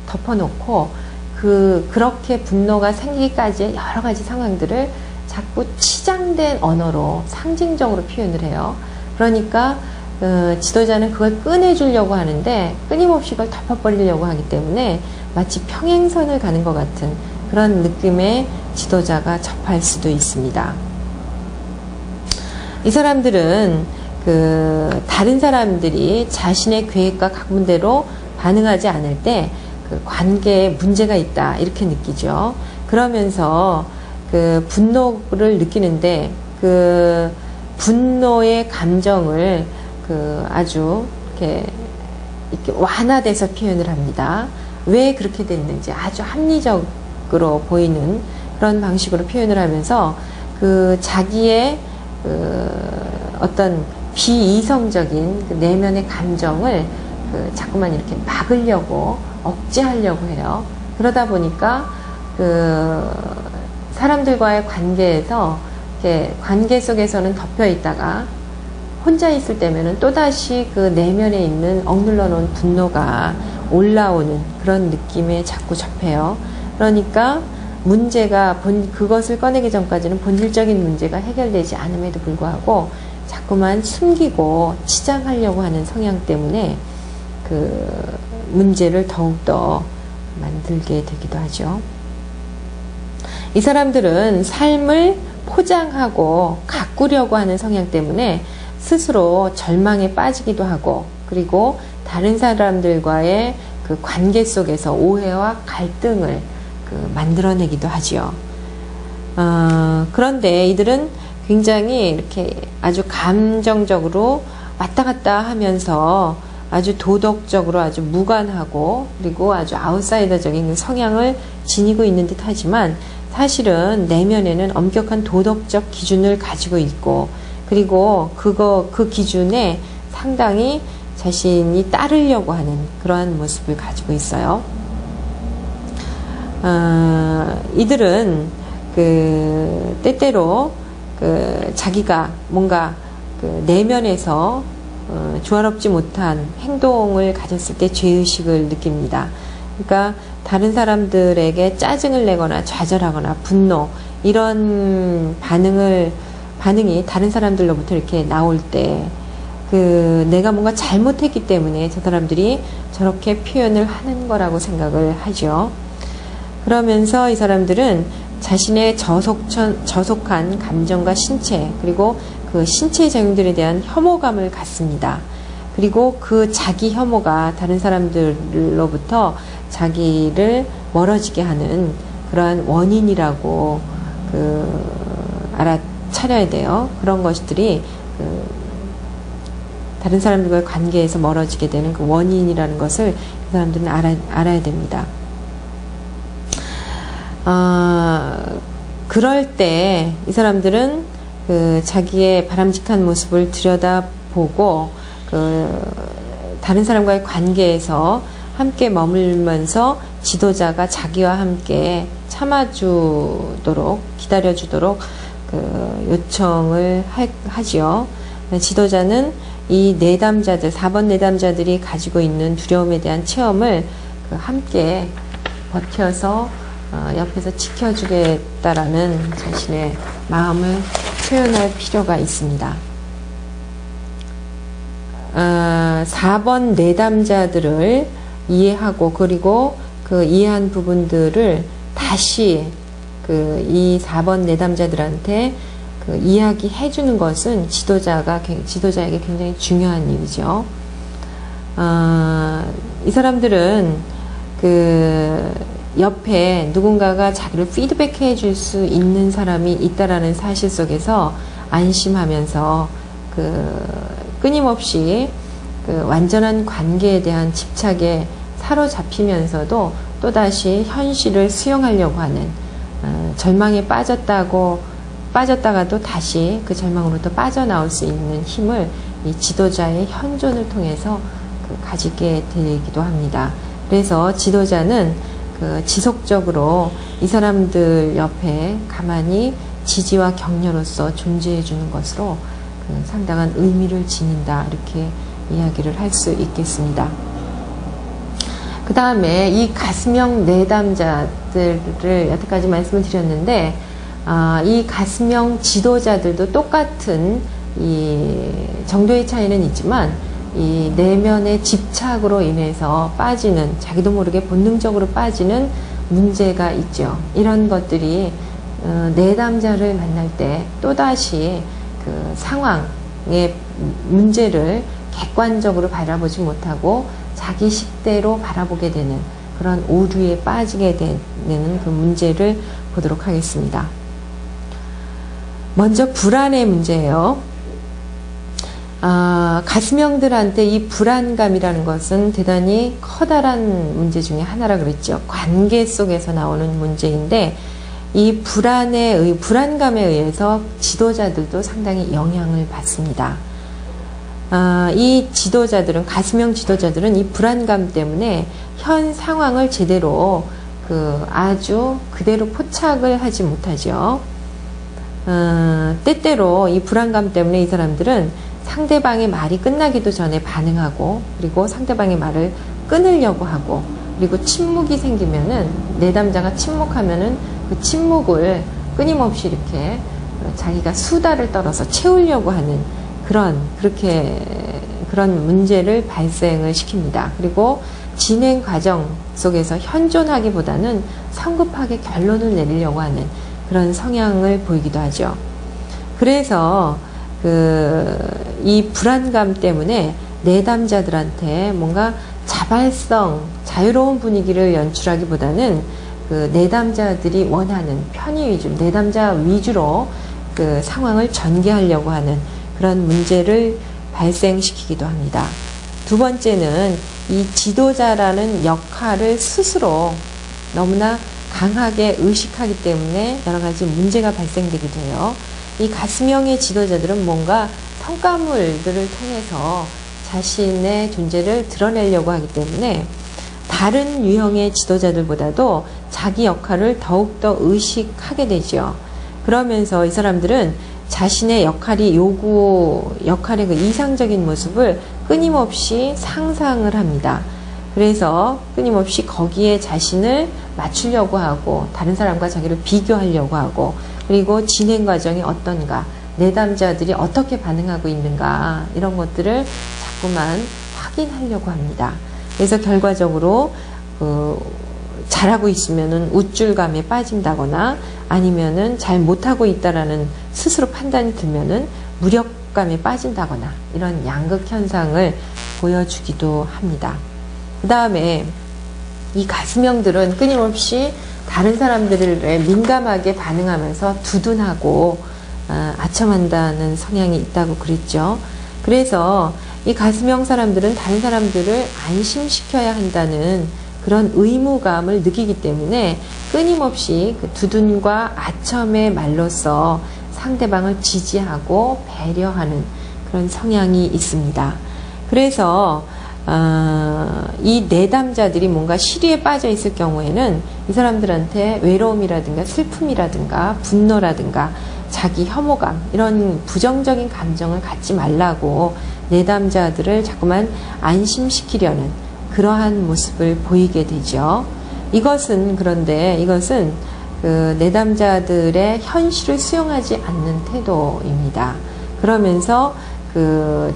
덮어놓고 그렇게 분노가 생기기까지의 여러 가지 상황들을 자꾸 치장된 언어로 상징적으로 표현을 해요. 그러니까 지도자는 그걸 꺼내주려고 하는데 끊임없이 그걸 덮어버리려고 하기 때문에 마치 평행선을 가는 것 같은 그런 느낌의 지도자가 접할 수도 있습니다. 이 사람들은 다른 사람들이 자신의 계획과 각문대로 반응하지 않을 때 관계에 문제가 있다, 이렇게 느끼죠. 그러면서 분노를 느끼는데 그 분노의 감정을 그 아주 이렇게 완화돼서 표현을 합니다. 왜 그렇게 됐는지 아주 합리적으로 보이는 그런 방식으로 표현을 하면서 그 자기의 그 어떤 비이성적인 그 내면의 감정을 그 자꾸만 이렇게 막으려고 억제하려고 해요. 그러다 보니까 그 사람들과의 관계에서 이렇게 관계 속에서는 덮여 있다가 혼자 있을 때면은 또다시 그 내면에 있는 억눌러 놓은 분노가 올라오는 그런 느낌에 자꾸 접해요. 그러니까 문제가 그것을 꺼내기 전까지는 본질적인 문제가 해결되지 않음에도 불구하고 자꾸만 숨기고 치장하려고 하는 성향 때문에 그 문제를 더욱더 만들게 되기도 하죠. 이 사람들은 삶을 포장하고 가꾸려고 하는 성향 때문에 스스로 절망에 빠지기도 하고, 그리고 다른 사람들과의 그 관계 속에서 오해와 갈등을 만들어내기도 하지요. 그런데 이들은 굉장히 이렇게 아주 감정적으로 왔다 갔다 하면서 아주 도덕적으로 아주 무관하고, 그리고 아주 아웃사이더적인 성향을 지니고 있는 듯 하지만 사실은 내면에는 엄격한 도덕적 기준을 가지고 있고, 그리고 그 기준에 상당히 자신이 따르려고 하는 그러한 모습을 가지고 있어요. 이들은 때때로 자기가 뭔가 내면에서 조화롭지 못한 행동을 가졌을 때 죄의식을 느낍니다. 그러니까 다른 사람들에게 짜증을 내거나 좌절하거나 분노, 이런 반응이 다른 사람들로부터 이렇게 나올 때 내가 뭔가 잘못했기 때문에 저 사람들이 저렇게 표현을 하는 거라고 생각을 하죠. 그러면서 이 사람들은 자신의 저속한 감정과 신체, 그리고 그 신체의 작용들에 대한 혐오감을 갖습니다. 그리고 그 자기 혐오가 다른 사람들로부터 자기를 멀어지게 하는 그러한 원인이라고 알아차려야 돼요. 그런 것들이 다른 사람들과의 관계에서 멀어지게 되는 그 원인이라는 것을 그 사람들은 알아야 됩니다. 그럴 때 이 사람들은 자기의 바람직한 모습을 들여다보고 다른 사람과의 관계에서 함께 머물면서 지도자가 자기와 함께 참아주도록, 기다려주도록 요청을 하지요. 지도자는 이 내담자들, 4번 내담자들이 가지고 있는 두려움에 대한 체험을 함께 버텨서 옆에서 지켜주겠다라는 자신의 마음을 표현할 필요가 있습니다. 4번 내담자들을 이해하고, 그리고 그 이해한 부분들을 다시 이 4번 내담자들한테 이야기해 주는 것은 지도자에게 굉장히 중요한 일이죠. 이 사람들은 옆에 누군가가 자기를 피드백해 줄 수 있는 사람이 있다라는 사실 속에서 안심하면서 끊임없이 완전한 관계에 대한 집착에 사로잡히면서도 또다시 현실을 수용하려고 하는, 절망에 빠졌다가도 다시 그 절망으로부터 빠져나올 수 있는 힘을 이 지도자의 현존을 통해서 가지게 되기도 합니다. 그래서 지도자는 지속적으로 이 사람들 옆에 가만히 지지와 격려로서 존재해 주는 것으로 상당한 의미를 지닌다, 이렇게 이야기를 할 수 있겠습니다. 그 다음에 이 가스명 내담자들을 여태까지 말씀을 드렸는데, 이 가스명 지도자들도 똑같은 이 정도의 차이는 있지만, 이 내면의 집착으로 인해서 빠지는, 자기도 모르게 본능적으로 빠지는 문제가 있죠. 이런 것들이 내담자를 만날 때 또다시 그 상황의 문제를 객관적으로 바라보지 못하고 자기 식대로 바라보게 되는 그런 오류에 빠지게 되는 그 문제를 보도록 하겠습니다. 먼저 불안의 문제예요. 가스명들한테 이 불안감이라는 것은 대단히 커다란 문제 중에 하나라 그랬죠. 관계 속에서 나오는 문제인데 이 불안감에 의해서 지도자들도 상당히 영향을 받습니다. 이 지도자들은, 가스명 지도자들은 이 불안감 때문에 현 상황을 제대로 아주 그대로 포착을 하지 못하죠. 때때로 이 불안감 때문에 이 사람들은 상대방의 말이 끝나기도 전에 반응하고, 그리고 상대방의 말을 끊으려고 하고, 그리고 침묵이 생기면은, 내담자가 침묵하면은 그 침묵을 끊임없이 이렇게 자기가 수다를 떨어서 채우려고 하는 그런 문제를 발생을 시킵니다. 그리고 진행 과정 속에서 현존하기보다는 성급하게 결론을 내리려고 하는 그런 성향을 보이기도 하죠. 그래서 이 불안감 때문에 내담자들한테 뭔가 자발성, 자유로운 분위기를 연출하기보다는 내담자들이 원하는 편의 위주, 내담자 위주로 상황을 전개하려고 하는 그런 문제를 발생시키기도 합니다. 두 번째는 이 지도자라는 역할을 스스로 너무나 강하게 의식하기 때문에 여러 가지 문제가 발생되기도 해요. 이 가스명의 지도자들은 뭔가 성과물들을 통해서 자신의 존재를 드러내려고 하기 때문에 다른 유형의 지도자들보다도 자기 역할을 더욱더 의식하게 되죠. 그러면서 이 사람들은 자신의 역할의 그 이상적인 모습을 끊임없이 상상을 합니다. 그래서 끊임없이 거기에 자신을 맞추려고 하고, 다른 사람과 자기를 비교하려고 하고, 그리고 진행 과정이 어떤가, 내담자들이 어떻게 반응하고 있는가, 이런 것들을 자꾸만 확인하려고 합니다. 그래서 결과적으로 잘하고 있으면은 우쭐감에 빠진다거나, 아니면은 잘 못하고 있다라는 스스로 판단이 들면은 무력감에 빠진다거나, 이런 양극 현상을 보여주기도 합니다. 그 다음에 이 가스명들은 끊임없이 다른 사람들에 민감하게 반응하면서 두둔하고 아첨한다는 성향이 있다고 그랬죠. 그래서 이 가스명 사람들은 다른 사람들을 안심시켜야 한다는 그런 의무감을 느끼기 때문에 끊임없이 그 두둔과 아첨의 말로써 상대방을 지지하고 배려하는 그런 성향이 있습니다. 그래서 이 내담자들이 뭔가 시리에 빠져 있을 경우에는 이 사람들한테 외로움이라든가 슬픔이라든가 분노라든가 자기 혐오감, 이런 부정적인 감정을 갖지 말라고 내담자들을 자꾸만 안심시키려는 그러한 모습을 보이게 되죠. 그런데 이것은 내담자들의 현실을 수용하지 않는 태도입니다. 그러면서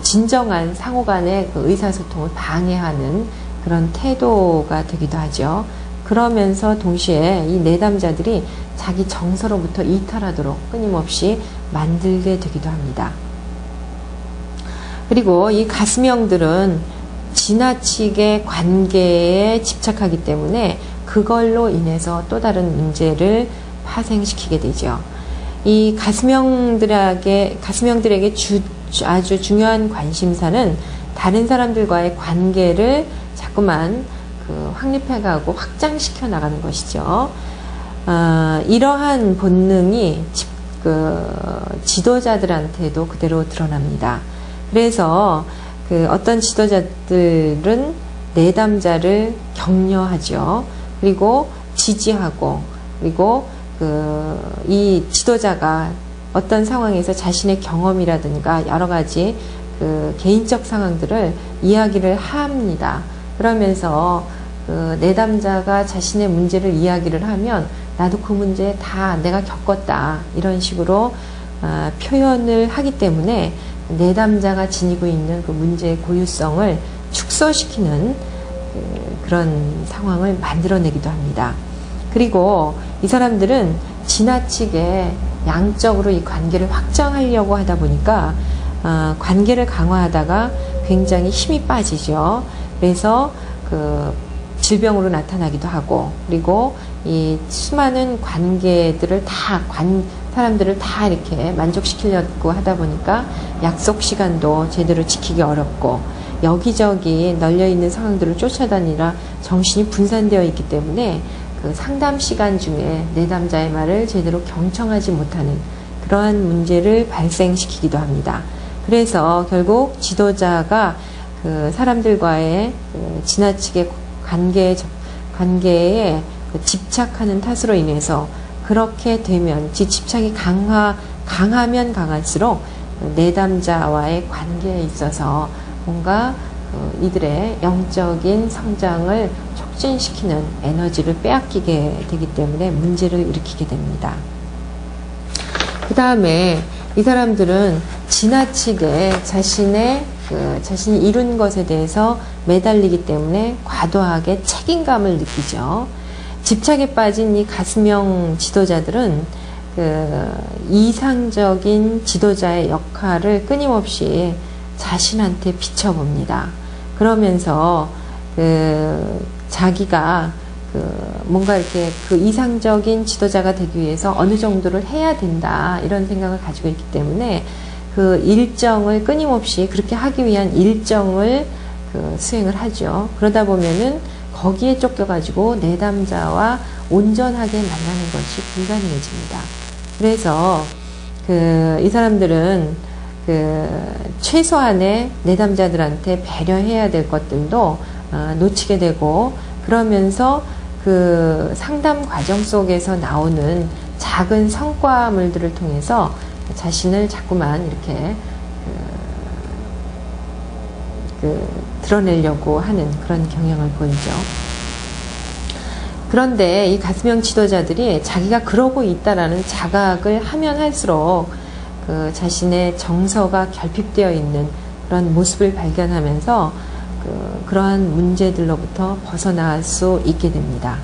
진정한 상호 간의 의사소통을 방해하는 그런 태도가 되기도 하죠. 그러면서 동시에 이 내담자들이 자기 정서로부터 이탈하도록 끊임없이 만들게 되기도 합니다. 그리고 이 가스명들은 지나치게 관계에 집착하기 때문에 그걸로 인해서 또 다른 문제를 파생시키게 되죠. 이 가스명들에게 아주 중요한 관심사는 다른 사람들과의 관계를 자꾸만 확립해가고 확장시켜 나가는 것이죠. 이러한 본능이 지도자들한테도 그대로 드러납니다. 그래서 어떤 지도자들은 내담자를 격려하죠. 그리고 지지하고, 그리고 이 지도자가 어떤 상황에서 자신의 경험이라든가 여러 가지 개인적 상황들을 이야기를 합니다. 그러면서 내담자가 자신의 문제를 이야기를 하면 나도 그 문제 다 내가 겪었다, 이런 식으로 표현을 하기 때문에 내담자가 지니고 있는 그 문제의 고유성을 축소시키는 그런 상황을 만들어내기도 합니다. 그리고 이 사람들은 지나치게 양적으로 이 관계를 확장하려고 하다 보니까 관계를 강화하다가 굉장히 힘이 빠지죠. 그래서 질병으로 나타나기도 하고, 그리고 이 수많은 관계들을 다 사람들을 다 이렇게 만족시키려고 하다 보니까 약속 시간도 제대로 지키기 어렵고 여기저기 널려있는 상황들을 쫓아다니라 정신이 분산되어 있기 때문에 그 상담 시간 중에 내담자의 말을 제대로 경청하지 못하는 그러한 문제를 발생시키기도 합니다. 그래서 결국 지도자가 그 사람들과의 그 지나치게 관계에 그 집착하는 탓으로 인해서 그렇게 되면 집착이 강하면 강할수록 내담자와의 관계에 있어서 뭔가 이들의 영적인 성장을 촉진시키는 에너지를 빼앗기게 되기 때문에 문제를 일으키게 됩니다. 그 다음에 이 사람들은 지나치게 자신이 이룬 것에 대해서 매달리기 때문에 과도하게 책임감을 느끼죠. 집착에 빠진 이 가스명 지도자들은 그 이상적인 지도자의 역할을 끊임없이 자신한테 비춰봅니다. 그러면서 자기가 뭔가 이렇게 그 이상적인 지도자가 되기 위해서 어느 정도를 해야 된다 이런 생각을 가지고 있기 때문에 그 일정을 끊임없이 그렇게 하기 위한 일정을 수행을 하죠. 그러다 보면은 거기에 쫓겨가지고 내담자와 온전하게 만나는 것이 불가능해집니다. 그래서 이 사람들은 최소한의 내담자들한테 배려해야 될 것들도 놓치게 되고 그러면서 그 상담 과정 속에서 나오는 작은 성과물들을 통해서 자신을 자꾸만 이렇게 드러내려고 하는 그런 경향을 보이죠. 그런데 이 가스명 지도자들이 자기가 그러고 있다라는 자각을 하면 할수록 그 자신의 정서가 결핍되어 있는 그런 모습을 발견하면서 그러한 문제들로부터 벗어날 수 있게 됩니다.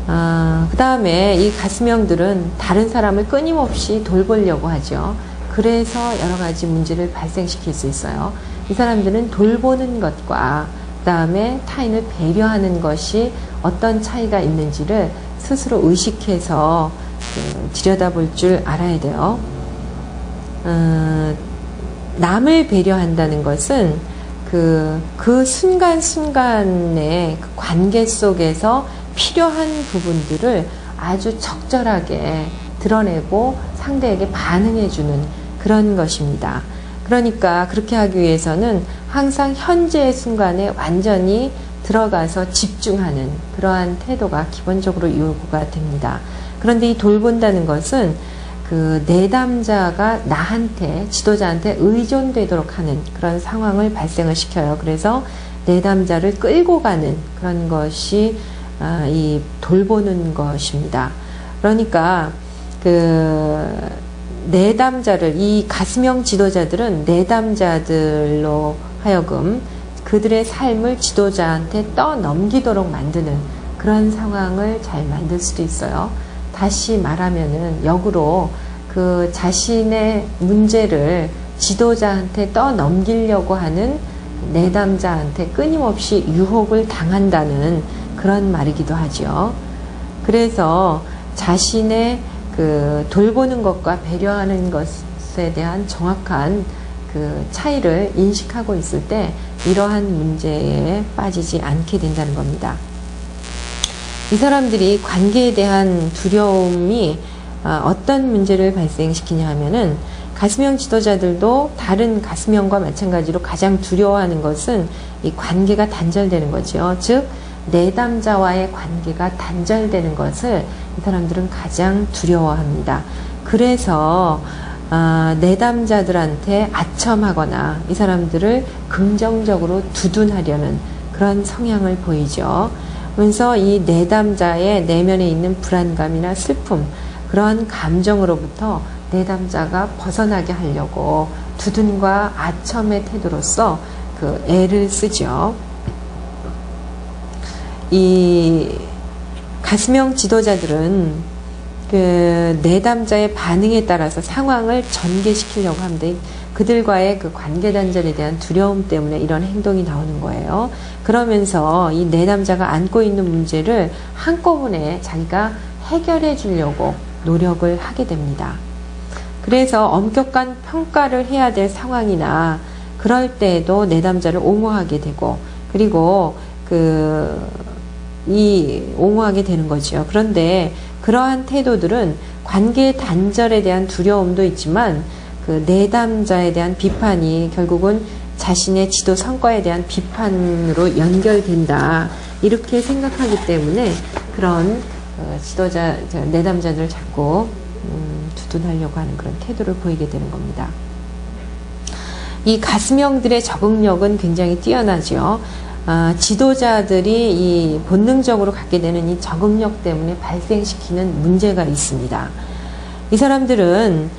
그 다음에 이 가스명들은 다른 사람을 끊임없이 돌보려고 하죠. 그래서 여러 가지 문제를 발생시킬 수 있어요. 이 사람들은 돌보는 것과 그 다음에 타인을 배려하는 것이 어떤 차이가 있는지를 스스로 의식해서 들여다볼 줄 알아야 돼요. 남을 배려한다는 것은 그 순간순간의 그 관계 속에서 필요한 부분들을 아주 적절하게 드러내고 상대에게 반응해주는 그런 것입니다. 그러니까 그렇게 하기 위해서는 항상 현재의 순간에 완전히 들어가서 집중하는 그러한 태도가 기본적으로 요구가 됩니다. 그런데 이 돌본다는 것은 그 내담자가 나한테, 지도자한테 의존되도록 하는 그런 상황을 발생을 시켜요. 그래서 내담자를 끌고 가는 그런 것이 이 돌보는 것입니다. 그러니까 내담자를, 이 가스명 지도자들은 내담자들로 하여금 그들의 삶을 지도자한테 떠넘기도록 만드는 그런 상황을 잘 만들 수도 있어요. 다시 말하면은 역으로 그 자신의 문제를 지도자한테 떠넘기려고 하는 내담자한테 끊임없이 유혹을 당한다는 그런 말이기도 하죠. 그래서 자신의 돌보는 것과 배려하는 것에 대한 정확한 그 차이를 인식하고 있을 때 이러한 문제에 빠지지 않게 된다는 겁니다. 이 사람들이 관계에 대한 두려움이 어떤 문제를 발생시키냐 하면은 가스명 지도자들도 다른 가스명과 마찬가지로 가장 두려워하는 것은 이 관계가 단절되는 거죠. 즉 내담자와의 관계가 단절되는 것을 이 사람들은 가장 두려워합니다. 그래서 내담자들한테 아첨하거나 이 사람들을 긍정적으로 두둔하려는 그런 성향을 보이죠. 그래서 이 내담자의 내면에 있는 불안감이나 슬픔, 그런 감정으로부터 내담자가 벗어나게 하려고 두둔과 아첨의 태도로서 그 애를 쓰죠. 이 가스명 지도자들은 그 내담자의 반응에 따라서 상황을 전개시키려고 합니다. 그들과의 그 관계 단절에 대한 두려움 때문에 이런 행동이 나오는 거예요. 그러면서 이 내담자가 안고 있는 문제를 한꺼번에 자기가 해결해 주려고 노력을 하게 됩니다. 그래서 엄격한 평가를 해야 될 상황이나 그럴 때에도 내담자를 옹호하게 되고, 그리고 옹호하게 되는 거죠. 그런데 그러한 태도들은 관계 단절에 대한 두려움도 있지만 그 내담자에 대한 비판이 결국은 자신의 지도 성과에 대한 비판으로 연결된다, 이렇게 생각하기 때문에 그런 내담자들을 자꾸 두둔하려고 하는 그런 태도를 보이게 되는 겁니다. 이 가스명들의 적응력은 굉장히 뛰어나죠. 지도자들이 이 본능적으로 갖게 되는 이 적응력 때문에 발생시키는 문제가 있습니다. 이 사람들은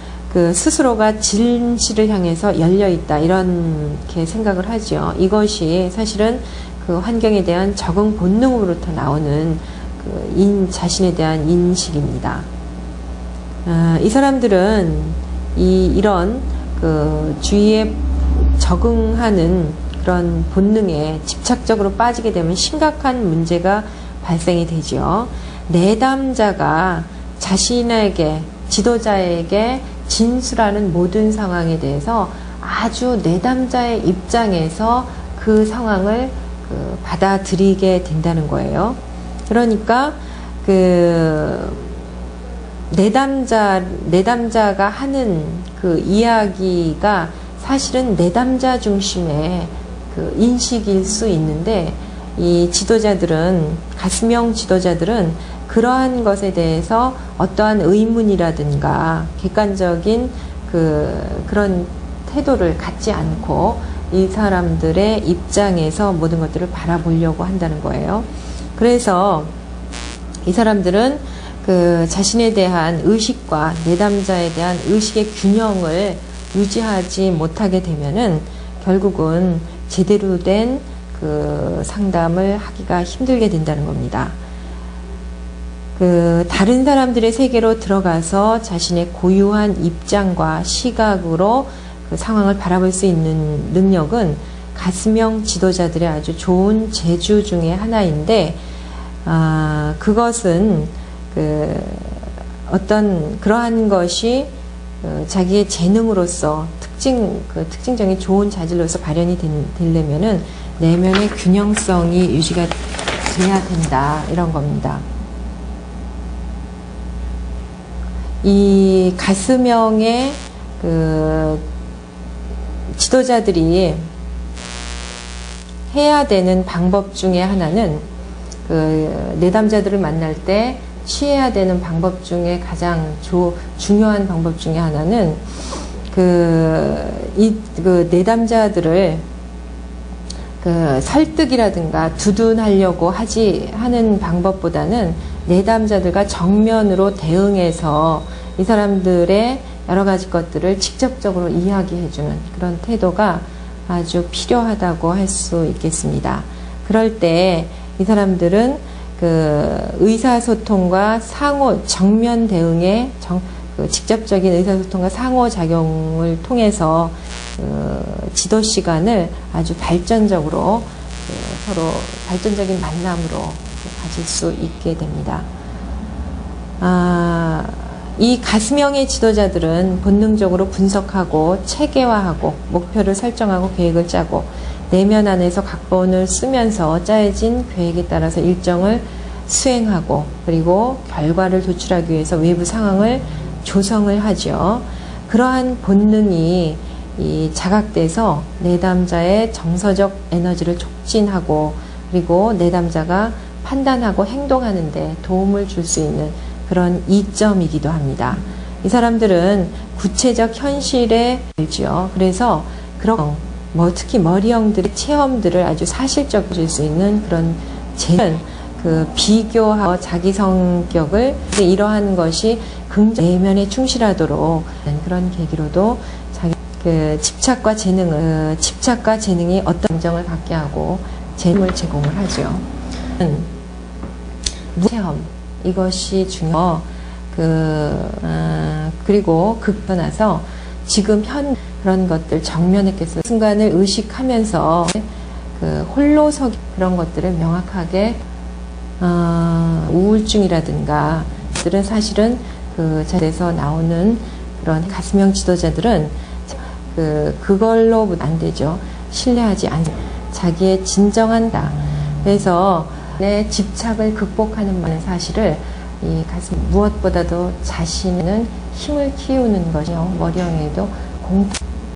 스스로가 진실을 향해서 열려있다, 이렇게 생각을 하죠. 이것이 사실은 그 환경에 대한 적응 본능으로부터 나오는 자신에 대한 인식입니다. 이 사람들은 이런 주위에 적응하는 그런 본능에 집착적으로 빠지게 되면 심각한 문제가 발생이 되죠. 내담자가 자신에게, 지도자에게 진술하는 모든 상황에 대해서 아주 내담자의 입장에서 그 상황을 받아들이게 된다는 거예요. 그러니까 내담자가 하는 그 이야기가 사실은 내담자 중심의 인식일 수 있는데, 이 지도자들은, 가스명 지도자들은 그러한 것에 대해서 어떠한 의문이라든가 객관적인 그런 태도를 갖지 않고 이 사람들의 입장에서 모든 것들을 바라보려고 한다는 거예요. 그래서 이 사람들은 자신에 대한 의식과 내담자에 대한 의식의 균형을 유지하지 못하게 되면은 결국은 제대로 된 상담을 하기가 힘들게 된다는 겁니다. 다른 사람들의 세계로 들어가서 자신의 고유한 입장과 시각으로 상황을 바라볼 수 있는 능력은 가스명 지도자들의 아주 좋은 재주 중에 하나인데, 그것은 그러한 것이 자기의 재능으로서 특징적인 좋은 자질로서 발현이 되려면은 내면의 균형성이 유지가 돼야 된다, 이런 겁니다. 이 가스명의 지도자들이 해야 되는 방법 중에 하나는 내담자들을 만날 때 취해야 되는 방법 중에 가장 중요한 방법 중에 하나는 내담자들을 설득이라든가 두둔하려고 하는 방법보다는 내담자들과 정면으로 대응해서 이 사람들의 여러 가지 것들을 직접적으로 이야기해주는 그런 태도가 아주 필요하다고 할 수 있겠습니다. 그럴 때 이 사람들은 의사소통과 정면 대응의 직접적인 의사소통과 상호작용을 통해서 지도 시간을 아주 발전적으로 서로 발전적인 만남으로 가질 수 있게 됩니다. 이 가스명의 지도자들은 본능적으로 분석하고 체계화하고 목표를 설정하고 계획을 짜고 내면 안에서 각본을 쓰면서 짜여진 계획에 따라서 일정을 수행하고, 그리고 결과를 도출하기 위해서 외부 상황을 조성을 하죠. 그러한 본능이 자각돼서 내담자의 정서적 에너지를 촉진하고, 그리고 내담자가 판단하고 행동하는 데 도움을 줄 수 있는 그런 이점이기도 합니다. 이 사람들은 구체적 현실에 알죠. 그래서 특히 머리형들의 체험들을 아주 사실적으로 줄 수 있는 그런 비교하고 자기 성격을, 이러한 것이 긍정 내면에 충실하도록 그런 계기로도 자기 집착과 재능이 어떤 감정을 갖게 하고 재능을 제공을 하죠. 체험, 이것이 그리고 나서 지금 그런 것들 정면에서 순간을 의식하면서 홀로서기 그런 것들을 명확하게 우울증이라든가 들은 사실은 그 자리에서 나오는 그런 가슴형 지도자들은 그걸로 안 되죠. 신뢰하지 않는 자기의 진정한 나. 그래서 내 집착을 극복하는 많은 사실을 이 가슴 무엇보다도 자신은 힘을 키우는 것이요. 머리형에도